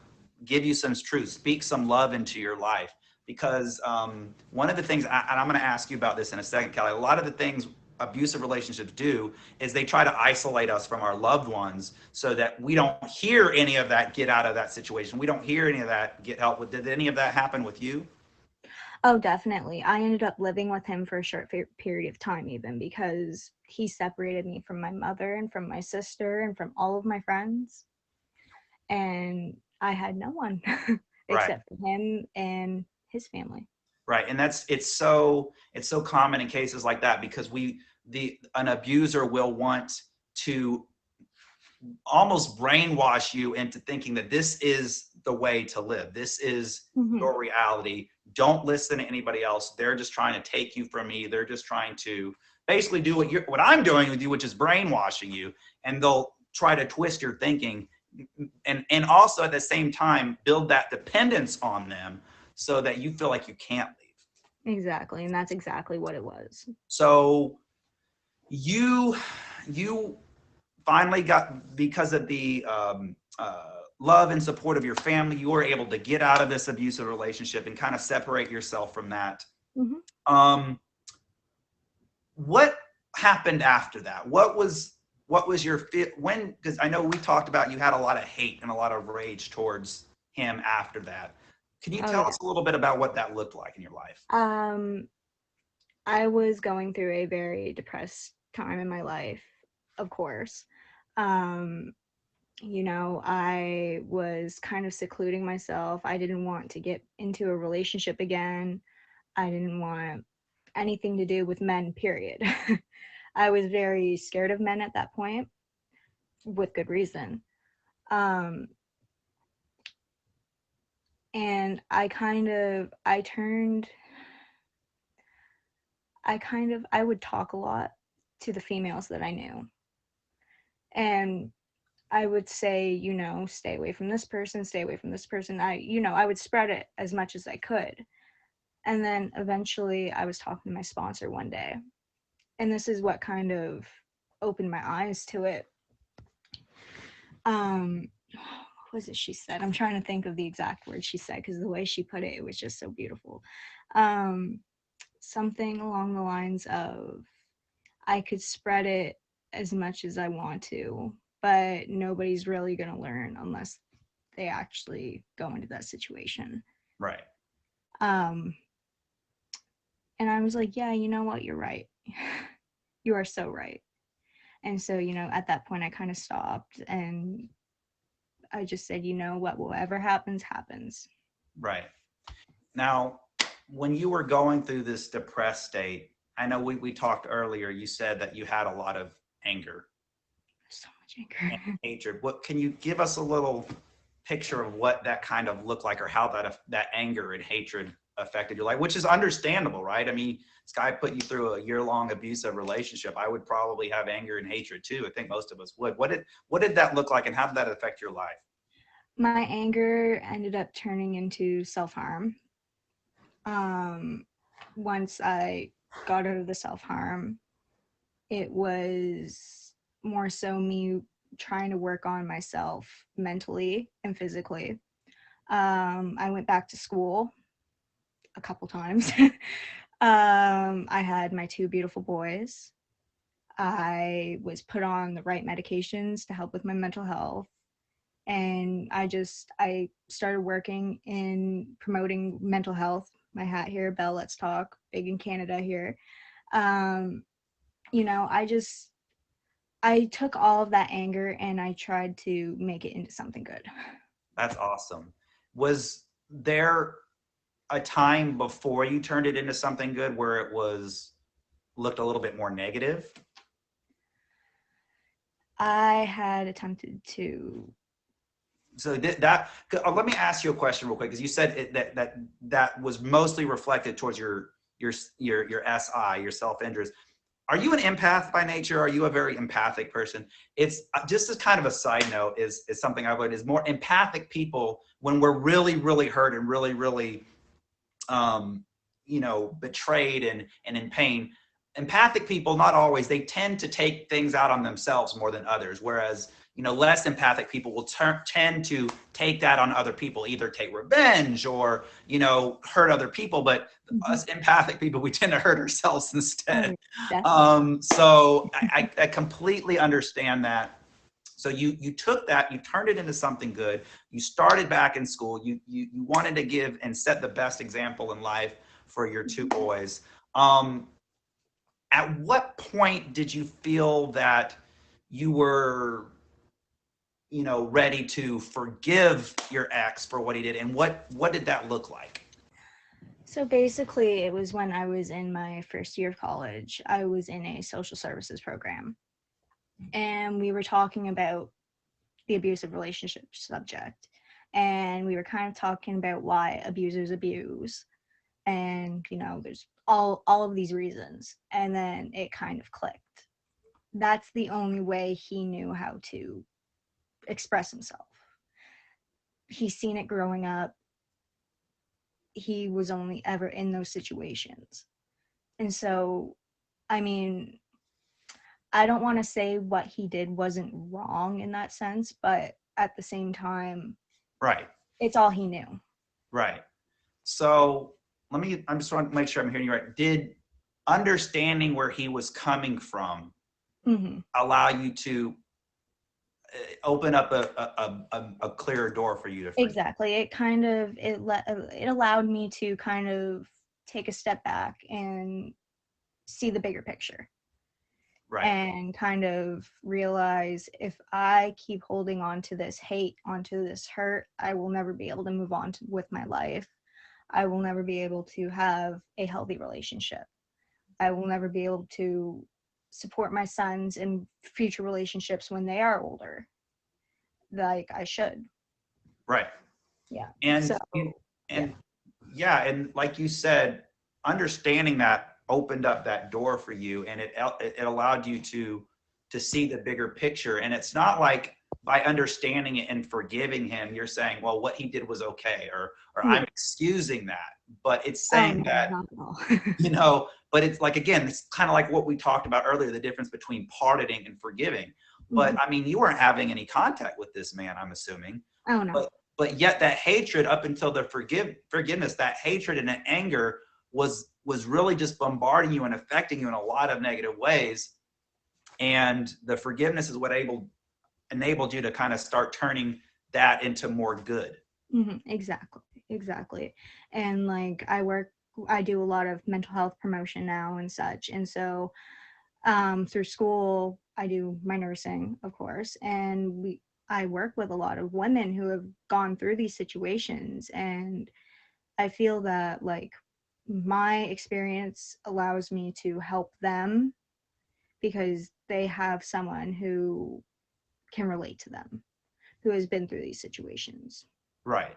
give you some truth, speak some love into your life. Because one of the things, and I'm going to ask you about this in a second, Callie, a lot of the things abusive relationships do is they try to isolate us from our loved ones so that we don't hear any of that, get out of that situation. We don't hear any of that, get help with. Did any of that happen with you? Oh, definitely. I ended up living with him for a short period of time, even because he separated me from my mother and from my sister and from all of my friends. And I had no one Right. except for him and his family. Right. And it's so common in cases like that because the an abuser will want to almost brainwash you into thinking that this is the way to live. This is Hmm. your reality. Don't listen to anybody else. They're just trying to take you from me. They're just trying to basically do what I'm doing with you, which is brainwashing you. And they'll try to twist your thinking and also at the same time build that dependence on them so that you feel like you can't leave. Exactly. And that's exactly what it was. So you you finally got, because of the love and support of your family, you were able to get out of this abusive relationship and kind of separate yourself from that. Hmm. Um, what happened after that? What was your fit when? Because I know we talked about you had a lot of hate and a lot of rage towards him after that. Can you Oh, tell yeah. us a little bit about what that looked like in your life? Um, I was going through a very depressed time in my life, of course. Um, I was kind of secluding myself. I didn't want to get into a relationship again. I didn't want anything to do with men, period. I was very scared of men at that point, with good reason. Um, and I would talk a lot to the females that I knew. And I would say, stay away from this person, stay away from this person. I would spread it as much as I could. And then eventually I was talking to my sponsor one day. And this is what kind of opened my eyes to it. What was it she said? I'm trying to think of the exact words she said because the way she put it, it was just so beautiful. Um, Something along the lines of, I could spread it as much as I want to, but nobody's really going to learn unless they actually go into that situation. Right. Um, and I was like, yeah, you know what? You're right. You are so right. And so, at that point, I kind of stopped and I just said, what, whatever happens, happens. Right. Now, when you were going through this depressed state, I know we talked earlier, you said that you had a lot of anger So much and anger. hatred. What can you give us a little picture of what that kind of looked like, or how that anger and hatred affected your life, which is understandable, right? I mean, this guy put you through a year-long abusive relationship. I would probably have anger and hatred too. I think most of us would. What did that look like, and how did that affect your life? My anger ended up turning into self harm. Um, Once I got out of the self harm, it was more so me trying to work on myself mentally and physically. I went back to school a couple times. I had my two beautiful boys. I was put on the right medications to help with my mental health. And I started working in promoting mental health. My hat here, Bell Let's Talk, big in Canada here. Um, I took all of that anger and I tried to make it into something good. That's awesome. Was there a time before you turned it into something good where it was looked a little bit more negative? I had attempted to. So let me ask you a question real quick, because you said that was mostly reflected towards your SI, your self-interest. Are you an empath by nature? Are you a very empathic person? It's just as kind of a side note, is something I've learned, is more empathic people, when we're really, really hurt and really, really um, betrayed and in pain. Empathic people, not always, they tend to take things out on themselves more than others. Whereas, less empathic people will tend to take that on other people, either take revenge or, hurt other people. But Mhm. us empathic people, we tend to hurt ourselves instead. Oh, definitely. So I completely understand that. So you took that, you turned it into something good. You started back in school. You wanted to give and set the best example in life for your two Mhm. boys. At what point did you feel that you were, ready to forgive your ex for what he did, and what did that look like? So basically, it was when I was in my first year of college. I was in a social services program, and we were talking about the abusive relationship subject. And we were kind of talking about why abusers abuse. And, there's all of these reasons. And then it kind of clicked. That's the only way he knew how to express himself. He's seen it growing up. he was only ever in those situations. And so, I mean, I don't want to say what he did wasn't wrong in that sense, but at the same time, Right. it's all he knew. Right. So I'm just trying to make sure I'm hearing you right. Did understanding where he was coming from Hmm. allow you to open up a clearer door for you to forgive? Exactly. It allowed me to kind of take a step back and see the bigger picture, Right. and kind of realize if I keep holding on to this hate, onto this hurt, I will never be able to move on with my life. I will never be able to have a healthy relationship. I will never be able to support my sons in future relationships when they are older, like I should. Right. Yeah. So, yeah. And yeah, and like you said, understanding that opened up that door for you, and it allowed you to see the bigger picture. And it's not like by understanding it and forgiving him, you're saying, well, what he did was okay, or Yeah. I'm excusing that. But it's Oh, saying no, that, not at all. but it's like, again, it's kind of like what we talked about earlier, the difference between pardoning and forgiving. But Mhm. I mean, you weren't having any contact with this man, I'm assuming. Oh, no. But yet that hatred, up until the forgiveness, that hatred and that anger was really just bombarding you and affecting you in a lot of negative ways. And the forgiveness is what enabled you to kind of start turning that into more good. Exactly. Exactly. And like I do a lot of mental health promotion now and such. And so through school, I do my nursing, of course, and I work with a lot of women who have gone through these situations, and I feel that like my experience allows me to help them because they have someone who can relate to them, who has been through these situations. Right.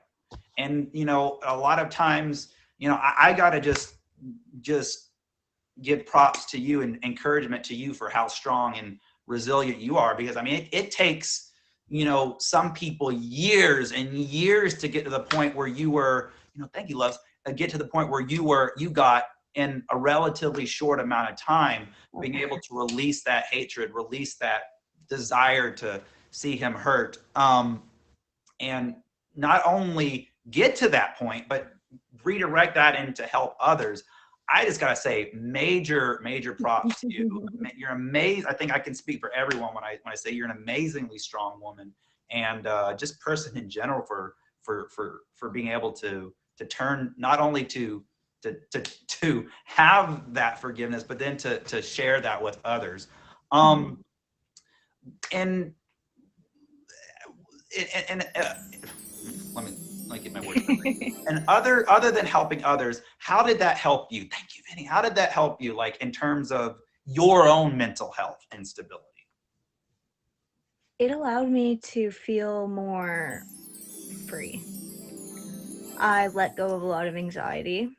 And a lot of times, I gotta just give props to you and encouragement to you for how strong and resilient you are, because I mean it takes some people years and years to get to the point where you were, thank you, loves, get to the point where you got in a relatively short amount of time, being able to release that hatred, release that desire to see him hurt, and not only get to that point but redirect that into help others. I just gotta say, major props to you. You're amazing. I think I can speak for everyone when I say you're an amazingly strong woman, and just person in general for being able to turn, not only to have that forgiveness, but then to share that with others. And let me get my words straight. And other than helping others, how did that help you? Thank you, Vinny. How did that help you, like in terms of your own mental health and stability? It allowed me to feel more free. I let go of a lot of anxiety.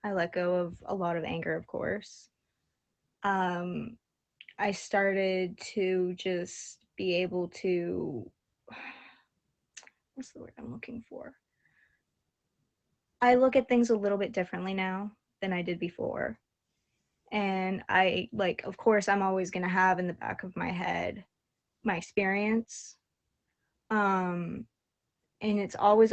I let go of a lot of anger, of course. Um, I started to just be able to, what's the word I'm looking for? I look at things a little bit differently now than I did before. And of course, I'm always going to have in the back of my head my experience. Um, and it's always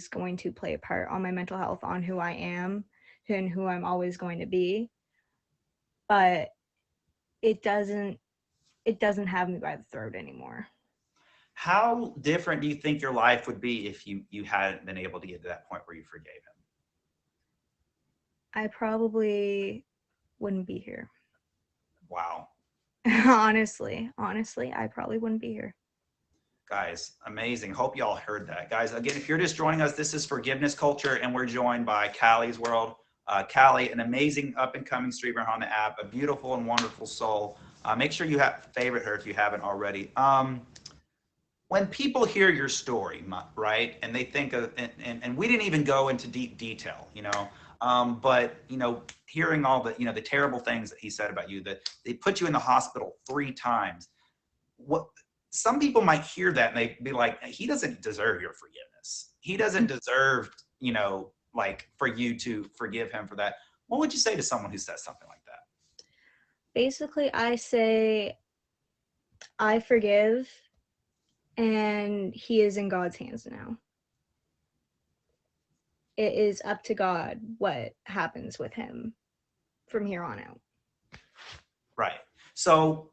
going to play a part on my mental health, on who I am and who I'm always going to be. But it doesn't have me by the throat anymore. How different do you think your life would be if you hadn't been able to get to that point where you forgave him? I probably wouldn't be here. Wow. Honestly, I probably wouldn't be here. Guys, amazing. Hope y'all heard that. Guys, again, if you're just joining us, this is Forgiveness Culture, and we're joined by Callie's World. Callie, an amazing up-and-coming streamer on the app, a beautiful and wonderful soul. Make sure you favorite her if you haven't already. When people hear your story, right, and they think of, and we didn't even go into deep detail, but hearing all the terrible things that he said about you, that they put you in the hospital 3 times. What some people might hear that and they be like, he doesn't deserve your forgiveness. He doesn't deserve, like for you to forgive him for that, what would you say to someone who says something like that? Basically, I say I forgive, and he is in God's hands now. It is up to God what happens with him from here on out. Right. So,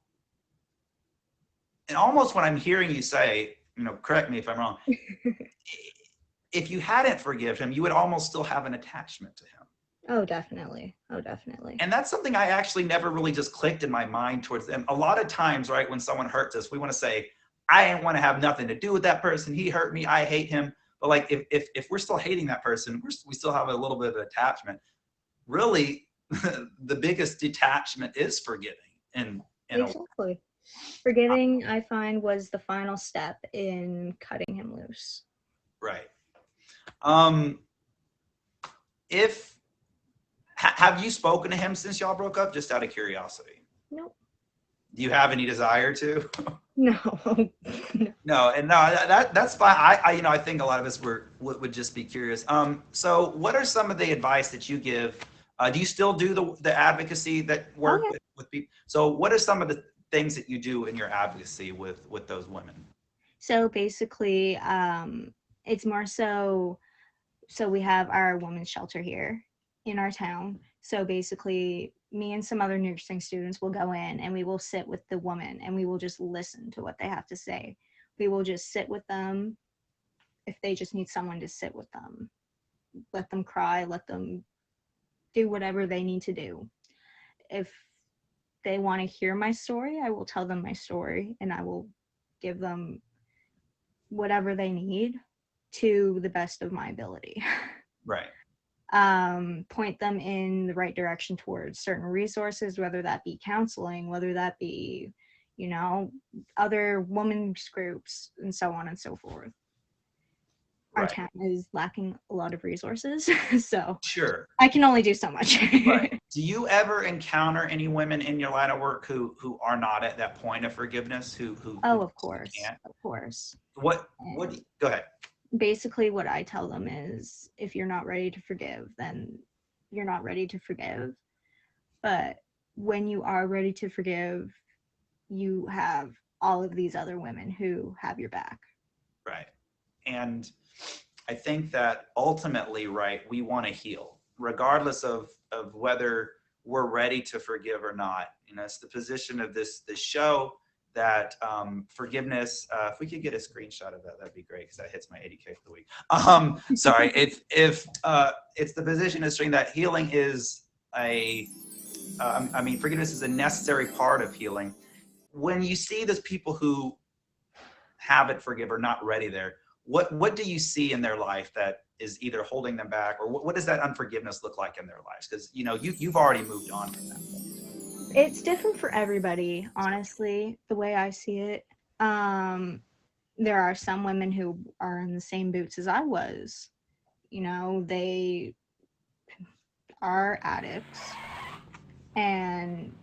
and almost what I'm hearing you say, correct me if I'm wrong, if you hadn't forgiven him, you would almost still have an attachment to him. Oh, definitely. Oh, definitely. And that's something I actually never really just clicked in my mind towards them. A lot of times, right, when someone hurts us, we want to say, I didn't want to have nothing to do with that person. He hurt me. I hate him. But like, if we're still hating that person, we still have a little bit of attachment. Really, the biggest detachment is forgiving. Exactly. Forgiving, I find, was the final step in cutting him loose. Right. Have you spoken to him since y'all broke up? Just out of curiosity. Nope. Do you have any desire to? No. No, and no, that's fine. I think a lot of us would just be curious. So what are some of the advice that you give? Do you still do the advocacy that work with people? So what are some of the things that you do in your advocacy with those women? So basically, it's more so we have our women's shelter here in our town. So basically, me and some other nursing students will go in and we will sit with the woman and we will just listen to what they have to say. We will just sit with them if they just need someone to sit with them. Let them cry, let them do whatever they need to do. If they want to hear my story, I will tell them my story and I will give them whatever they need to the best of my ability. Right. Point them in the right direction towards certain resources, whether that be counseling, whether that be, other women's groups, and so on and so forth. Our town is lacking a lot of resources, so sure, I can only do so much. Right. Do you ever encounter any women in your line of work who are not at that point of forgiveness? Who of course, of course. Go ahead. Basically, what I tell them is, if you're not ready to forgive, then you're not ready to forgive. But when you are ready to forgive, you have all of these other women who have your back. Right. And I think that ultimately, right, we want to heal, regardless of whether we're ready to forgive or not. It's the position of this show that forgiveness, if we could get a screenshot of that, that'd be great, because that hits my 80K for the week. Sorry, if it's the position of showing that healing is forgiveness is a necessary part of healing. When you see those people who haven't forgive or not ready there, what do you see in their life that is either holding them back, or what does that unforgiveness look like in their lives? Because you've already moved on from that point. It's different for everybody, honestly, the way I see it. There are some women who are in the same boots as I was. They are addicts. And,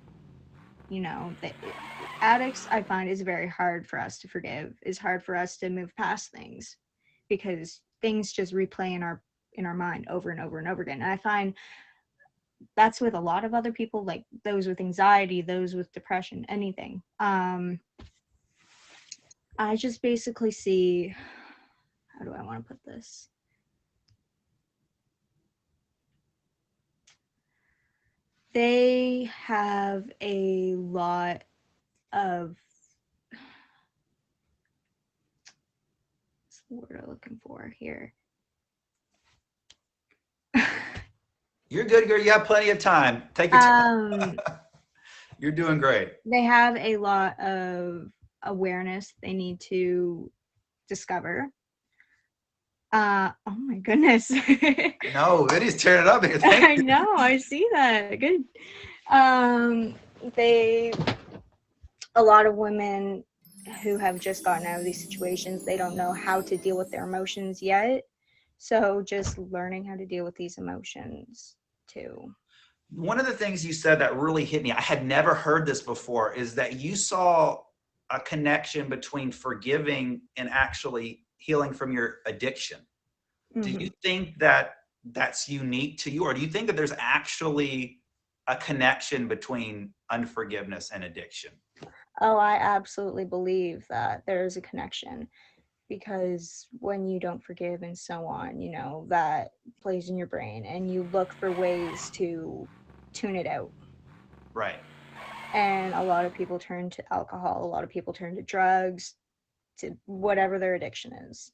addicts, I find, is very hard for us to forgive. It's hard for us to move past things because things just replay in our mind over and over and over again. And I find that's with a lot of other people, like those with anxiety, those with depression, anything. I just basically see, how do I want to put this? They have a lot of, what's the word I'm looking for here? You're good, girl. You have plenty of time. Take your time. You're doing great. They have a lot of awareness they need to discover. Oh my goodness. No, Vinny's tearing it up here. I know, I see that. Good. A lot of women who have just gotten out of these situations, they don't know how to deal with their emotions yet. So just learning how to deal with these emotions too. One of the things you said that really hit me, I had never heard this before, is that you saw a connection between forgiving and actually healing from your addiction. Mm-hmm. Do you think that that's unique to you, or do you think that there's actually a connection between unforgiveness and addiction? Oh, I absolutely believe that there is a connection, because when you don't forgive and so on, that plays in your brain and you look for ways to tune it out. Right. And a lot of people turn to alcohol, a lot of people turn to drugs, to whatever their addiction is.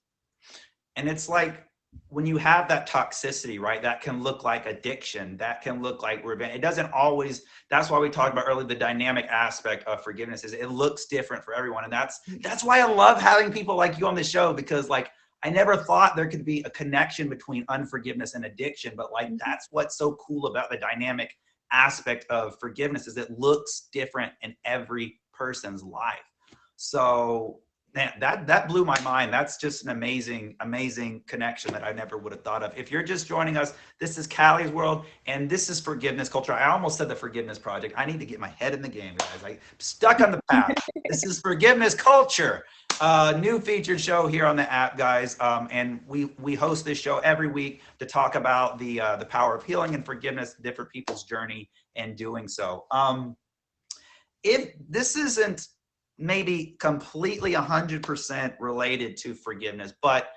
And it's like when you have that toxicity, right, that can look like addiction, that can look like revenge. It doesn't always, that's why we talked about earlier, the dynamic aspect of forgiveness is it looks different for everyone. And that's why I love having people like you on the show, because like I never thought there could be a connection between unforgiveness and addiction, but like that's what's so cool about the dynamic aspect of forgiveness is it looks different in every person's life. So man, that blew my mind. That's just an amazing connection that I never would have thought of. If you're just joining us, this is Callie's World, and this is Forgiveness Culture. I almost said the Forgiveness Project. I need to get my head in the game, guys. I'm stuck on the path. This is Forgiveness Culture, new featured show here on the app, guys. And we host this show every week to talk about the power of healing and forgiveness, different people's journey in doing so. If this isn't maybe completely 100% related to forgiveness, but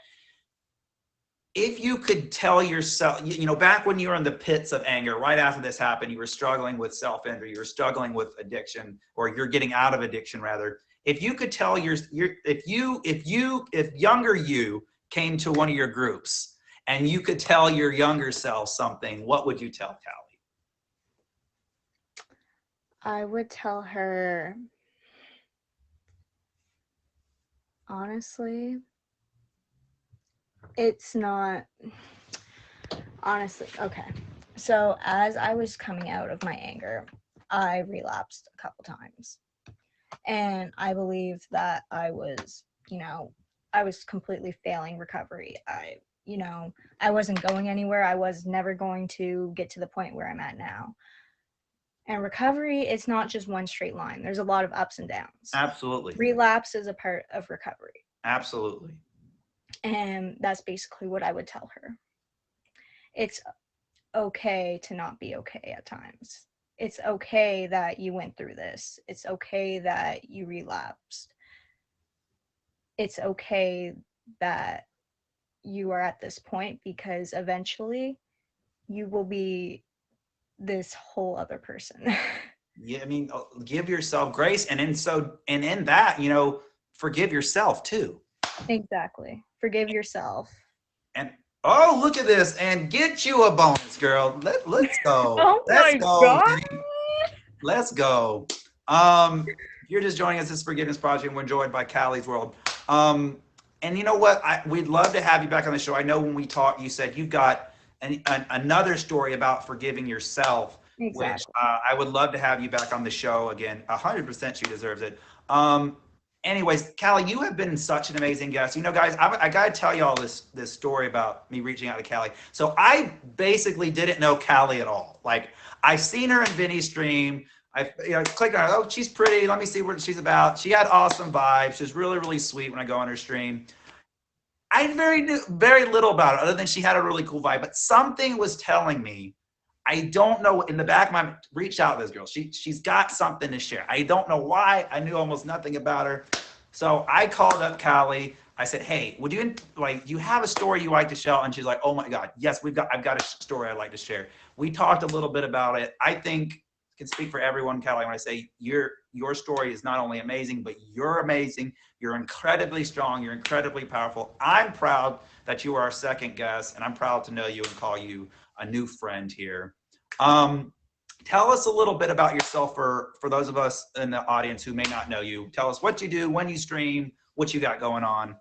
if you could tell yourself, back when you were in the pits of anger, right after this happened, you were struggling with self-injury, you were struggling with addiction, or you're getting out of addiction rather. If you could tell if younger you came to one of your groups and you could tell your younger self something, what would you tell Callie? I would tell her, honestly, it's not, honestly, okay. So as I was coming out of my anger, I relapsed a couple times. And I believe that I was completely failing recovery. I wasn't going anywhere. I was never going to get to the point where I'm at now. And recovery, it's not just one straight line. There's a lot of ups and downs. Absolutely. Relapse is a part of recovery. Absolutely. And that's basically what I would tell her. It's okay to not be okay at times. It's okay that you went through this. It's okay that you relapsed. It's okay that you are at this point, because eventually you will be this whole other person. Yeah, I mean, give yourself grace, and in that, forgive yourself too. Exactly. Forgive yourself. And oh, look at this, and get you a bonus, girl. Let's go. Oh Let's my go. god. Let's go. If you're just joining us, this is Forgiveness Project, and we're joined by Callie's World. And you know what? We'd love to have you back on the show. I know when we talked, you said you've got another story about forgiving yourself, Exactly. which I would love to have you back on the show again. 100% she deserves it. Anyways, Callie, you have been such an amazing guest. Guys, I got to tell you all this story about me reaching out to Callie. So I basically didn't know Callie at all. Like, I seen her in Vinny's stream. I clicked on her. Oh, she's pretty. Let me see what she's about. She had awesome vibes. She was really, really sweet when I go on her stream. I knew very little about her other than she had a really cool vibe. But something was telling me, I don't know, in the back of my, reached out to this girl. She's got something to share. I don't know why. I knew almost nothing about her. So I called up Callie. I said, hey, would you you have a story you like to share? And she's like, oh my God, yes, I've got a story I'd like to share. We talked a little bit about it. I think I can speak for everyone, Callie, when I say your story is not only amazing, but you're amazing. You're incredibly strong. You're incredibly powerful. I'm proud that you are our second guest, and I'm proud to know you and call you a new friend here. Tell us a little bit about yourself for those of us in the audience who may not know you. Tell us what you do, when you stream, what you got going on.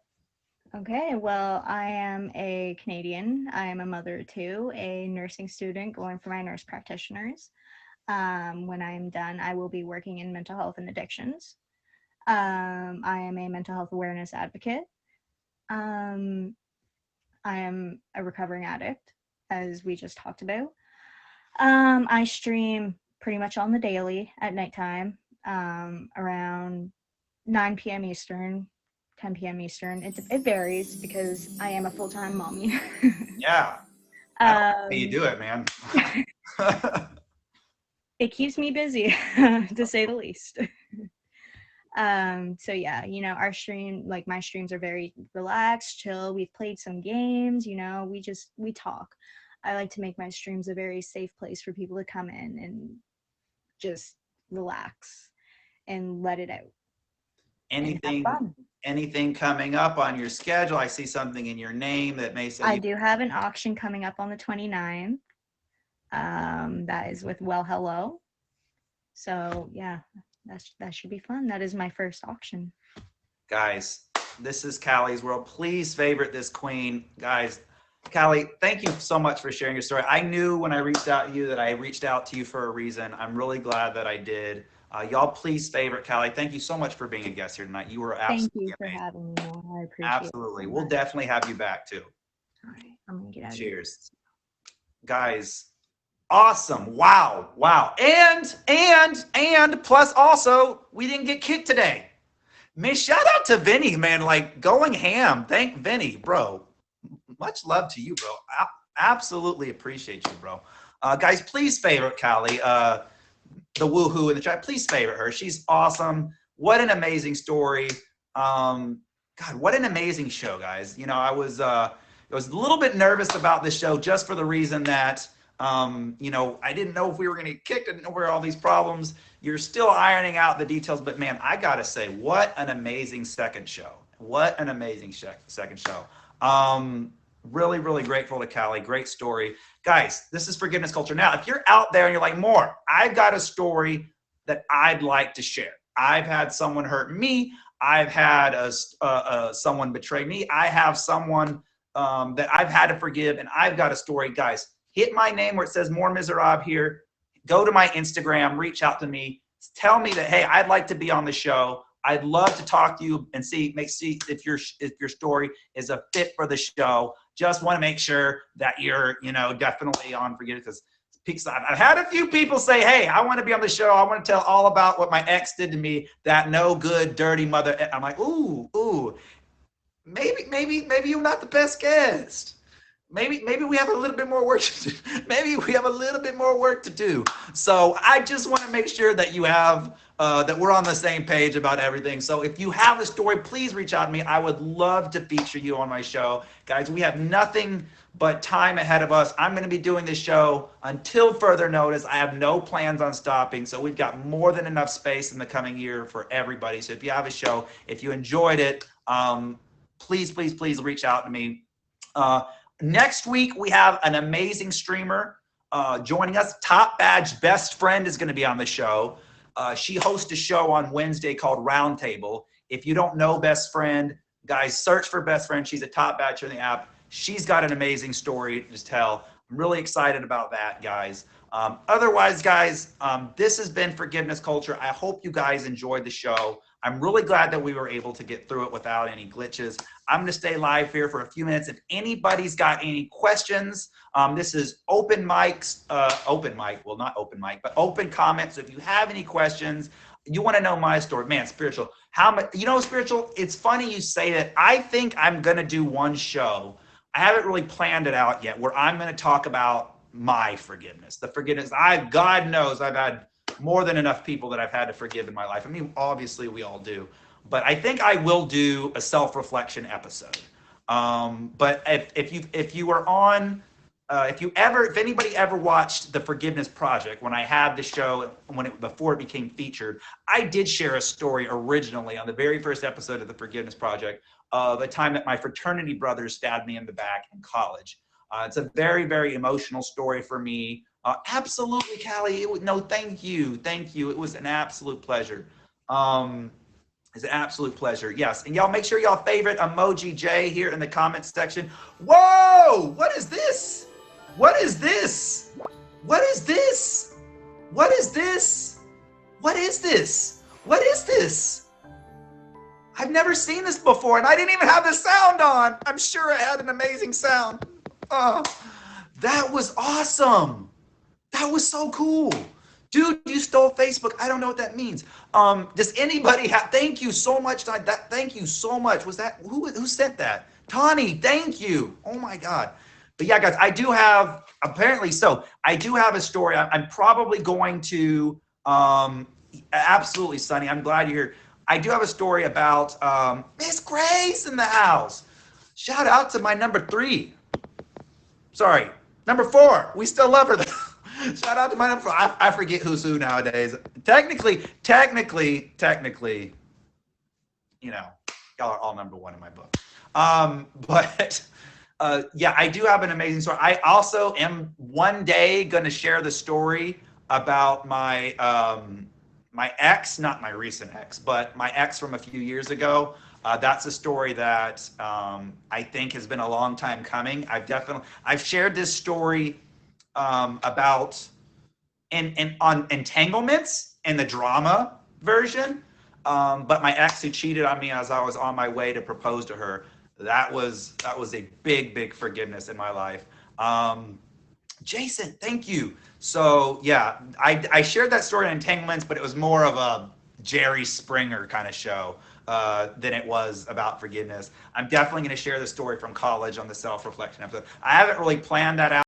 Okay, well, I am a Canadian. I am a mother of two, a nursing student going for my nurse practitioners. When I'm done, I will be working in mental health and addictions. I am a mental health awareness advocate. I am a recovering addict, as we just talked about. I stream pretty much on the daily at nighttime, around 9 p.m. Eastern, 10 p.m. Eastern. It varies because I am a full-time mommy. Yeah. I don't know how you do it, man. It keeps me busy, to say the least. So yeah, our stream, like my streams are very relaxed, chill. We've played some games, we talk. I like to make my streams a very safe place for people to come in and just relax and let it out and have Anything, fun. anything coming up on your schedule? I see something in your name that may say I do have an auction coming up on the 29th. That is with Well Hello. So yeah, that should be fun. That is my first auction. Guys, this is Callie's World. Please favorite this queen. Guys, Callie, thank you so much for sharing your story. I knew when I reached out to you that I reached out to you for a reason. I'm really glad that I did. Y'all, please favorite Callie. Thank you so much for being a guest here tonight. You were absolutely Thank you for amazing. having me, Noah. I appreciate Absolutely. it. We'll definitely have you back too. All right, I'm gonna get out of Cheers. Guys, awesome. Wow. Wow. And plus also, we didn't get kicked today. Man, shout out to Vinny, man, like going ham. Thank Vinny, bro. Much love to you, bro. I absolutely appreciate you, bro. Guys, please favorite Callie. The woohoo in the chat. Please favorite her. She's awesome. What an amazing story. God, what an amazing show, guys. I was a little bit nervous about this show just for the reason that I didn't know if we were going to get kicked. I didn't know where all these problems. You're still ironing out the details, but man, I gotta say, what an amazing second show. What an amazing second show. Really, really grateful to Callie. Great story. Guys, this is Forgiveness Culture. Now, if you're out there and you're like, More, I've got a story that I'd like to share. I've had someone hurt me. I've had someone betray me. I have someone that I've had to forgive, and I've got a story. Guys, hit my name where it says More Miserab here. Go to my Instagram, reach out to me. Tell me that, hey, I'd like to be on the show. I'd love to talk to you and see if your story is a fit for the show. Just want to make sure that you're, definitely on Forgiveness. Because I've had a few people say, hey, I want to be on the show. I want to tell all about what my ex did to me, that no good, dirty mother. I'm like, ooh, maybe you're not the best guest. Maybe we have a little bit more work to do. Maybe we have a little bit more work to do. So I just want to make sure that you have, that we're on the same page about everything. So if you have a story, please reach out to me. I would love to feature you on my show. Guys, we have nothing but time ahead of us. I'm going to be doing this show until further notice. I have no plans on stopping. So we've got more than enough space in the coming year for everybody. So if you have a show, if you enjoyed it, please reach out to me. Next week, we have an amazing streamer joining us. Top Badge Best Friend is going to be on the show. She hosts a show on Wednesday called Roundtable. If you don't know Best Friend, guys, search for Best Friend. She's a top badger in the app. She's got an amazing story to tell. I'm really excited about that, guys. Otherwise, guys, this has been Forgiveness Culture. I hope you guys enjoyed the show. I'm really glad that we were able to get through it without any glitches. I'm going to stay live here for a few minutes. If anybody's got any questions, this is open mics, open mic, well, not open mic, but open comments. So if you have any questions, you want to know my story, man, Spiritual, how much, Spiritual, it's funny you say that. I think I'm going to do one show. I haven't really planned it out yet where I'm going to talk about my forgiveness, the forgiveness. God knows I've had more than enough people that I've had to forgive in my life. I mean, obviously we all do, but I think I will do a self-reflection episode. But if you were on, if anybody ever watched the Forgiveness Project, when I had the show, before it became featured, I did share a story originally on the very first episode of the Forgiveness Project of a time that my fraternity brothers stabbed me in the back in college. It's a very, very emotional story for me. Absolutely, Callie. Thank you. It was an absolute pleasure. It's an absolute pleasure. Yes, and y'all make sure y'all favorite Emoji J here in the comments section. Whoa! What is this? What is this? What is this? What is this? What is this? What is this? I've never seen this before, and I didn't even have the sound on. I'm sure it had an amazing sound. Oh, that was awesome. That was so cool. Dude, you stole Facebook. I don't know what that means. Does anybody have, thank you so much. Thank you so much. Was that, who sent that? Tawny, thank you. Oh my God. But yeah, guys, I do have, apparently so, I do have a story. I'm probably going to, absolutely, Sonny, I'm glad you're here. I do have a story about Miss Grace in the house. Shout out to my number 3. Sorry, number 4. We still love her though. Shout out to my number 4. I forget who's who nowadays. Technically, you know, y'all are all number 1 in my book. But yeah, I do have an amazing story. I also am one day going to share the story about my my ex, not my recent ex, but my ex from a few years ago. That's a story that I think has been a long time coming. I've shared this story about on entanglements in the drama version. But my ex who cheated on me as I was on my way to propose to her, that was a big forgiveness in my life. Jason, thank you. So yeah, I shared that story on entanglements, but it was more of a Jerry Springer kind of show than it was about forgiveness. I'm definitely going to share the story from college on the self-reflection episode. I haven't really planned that out.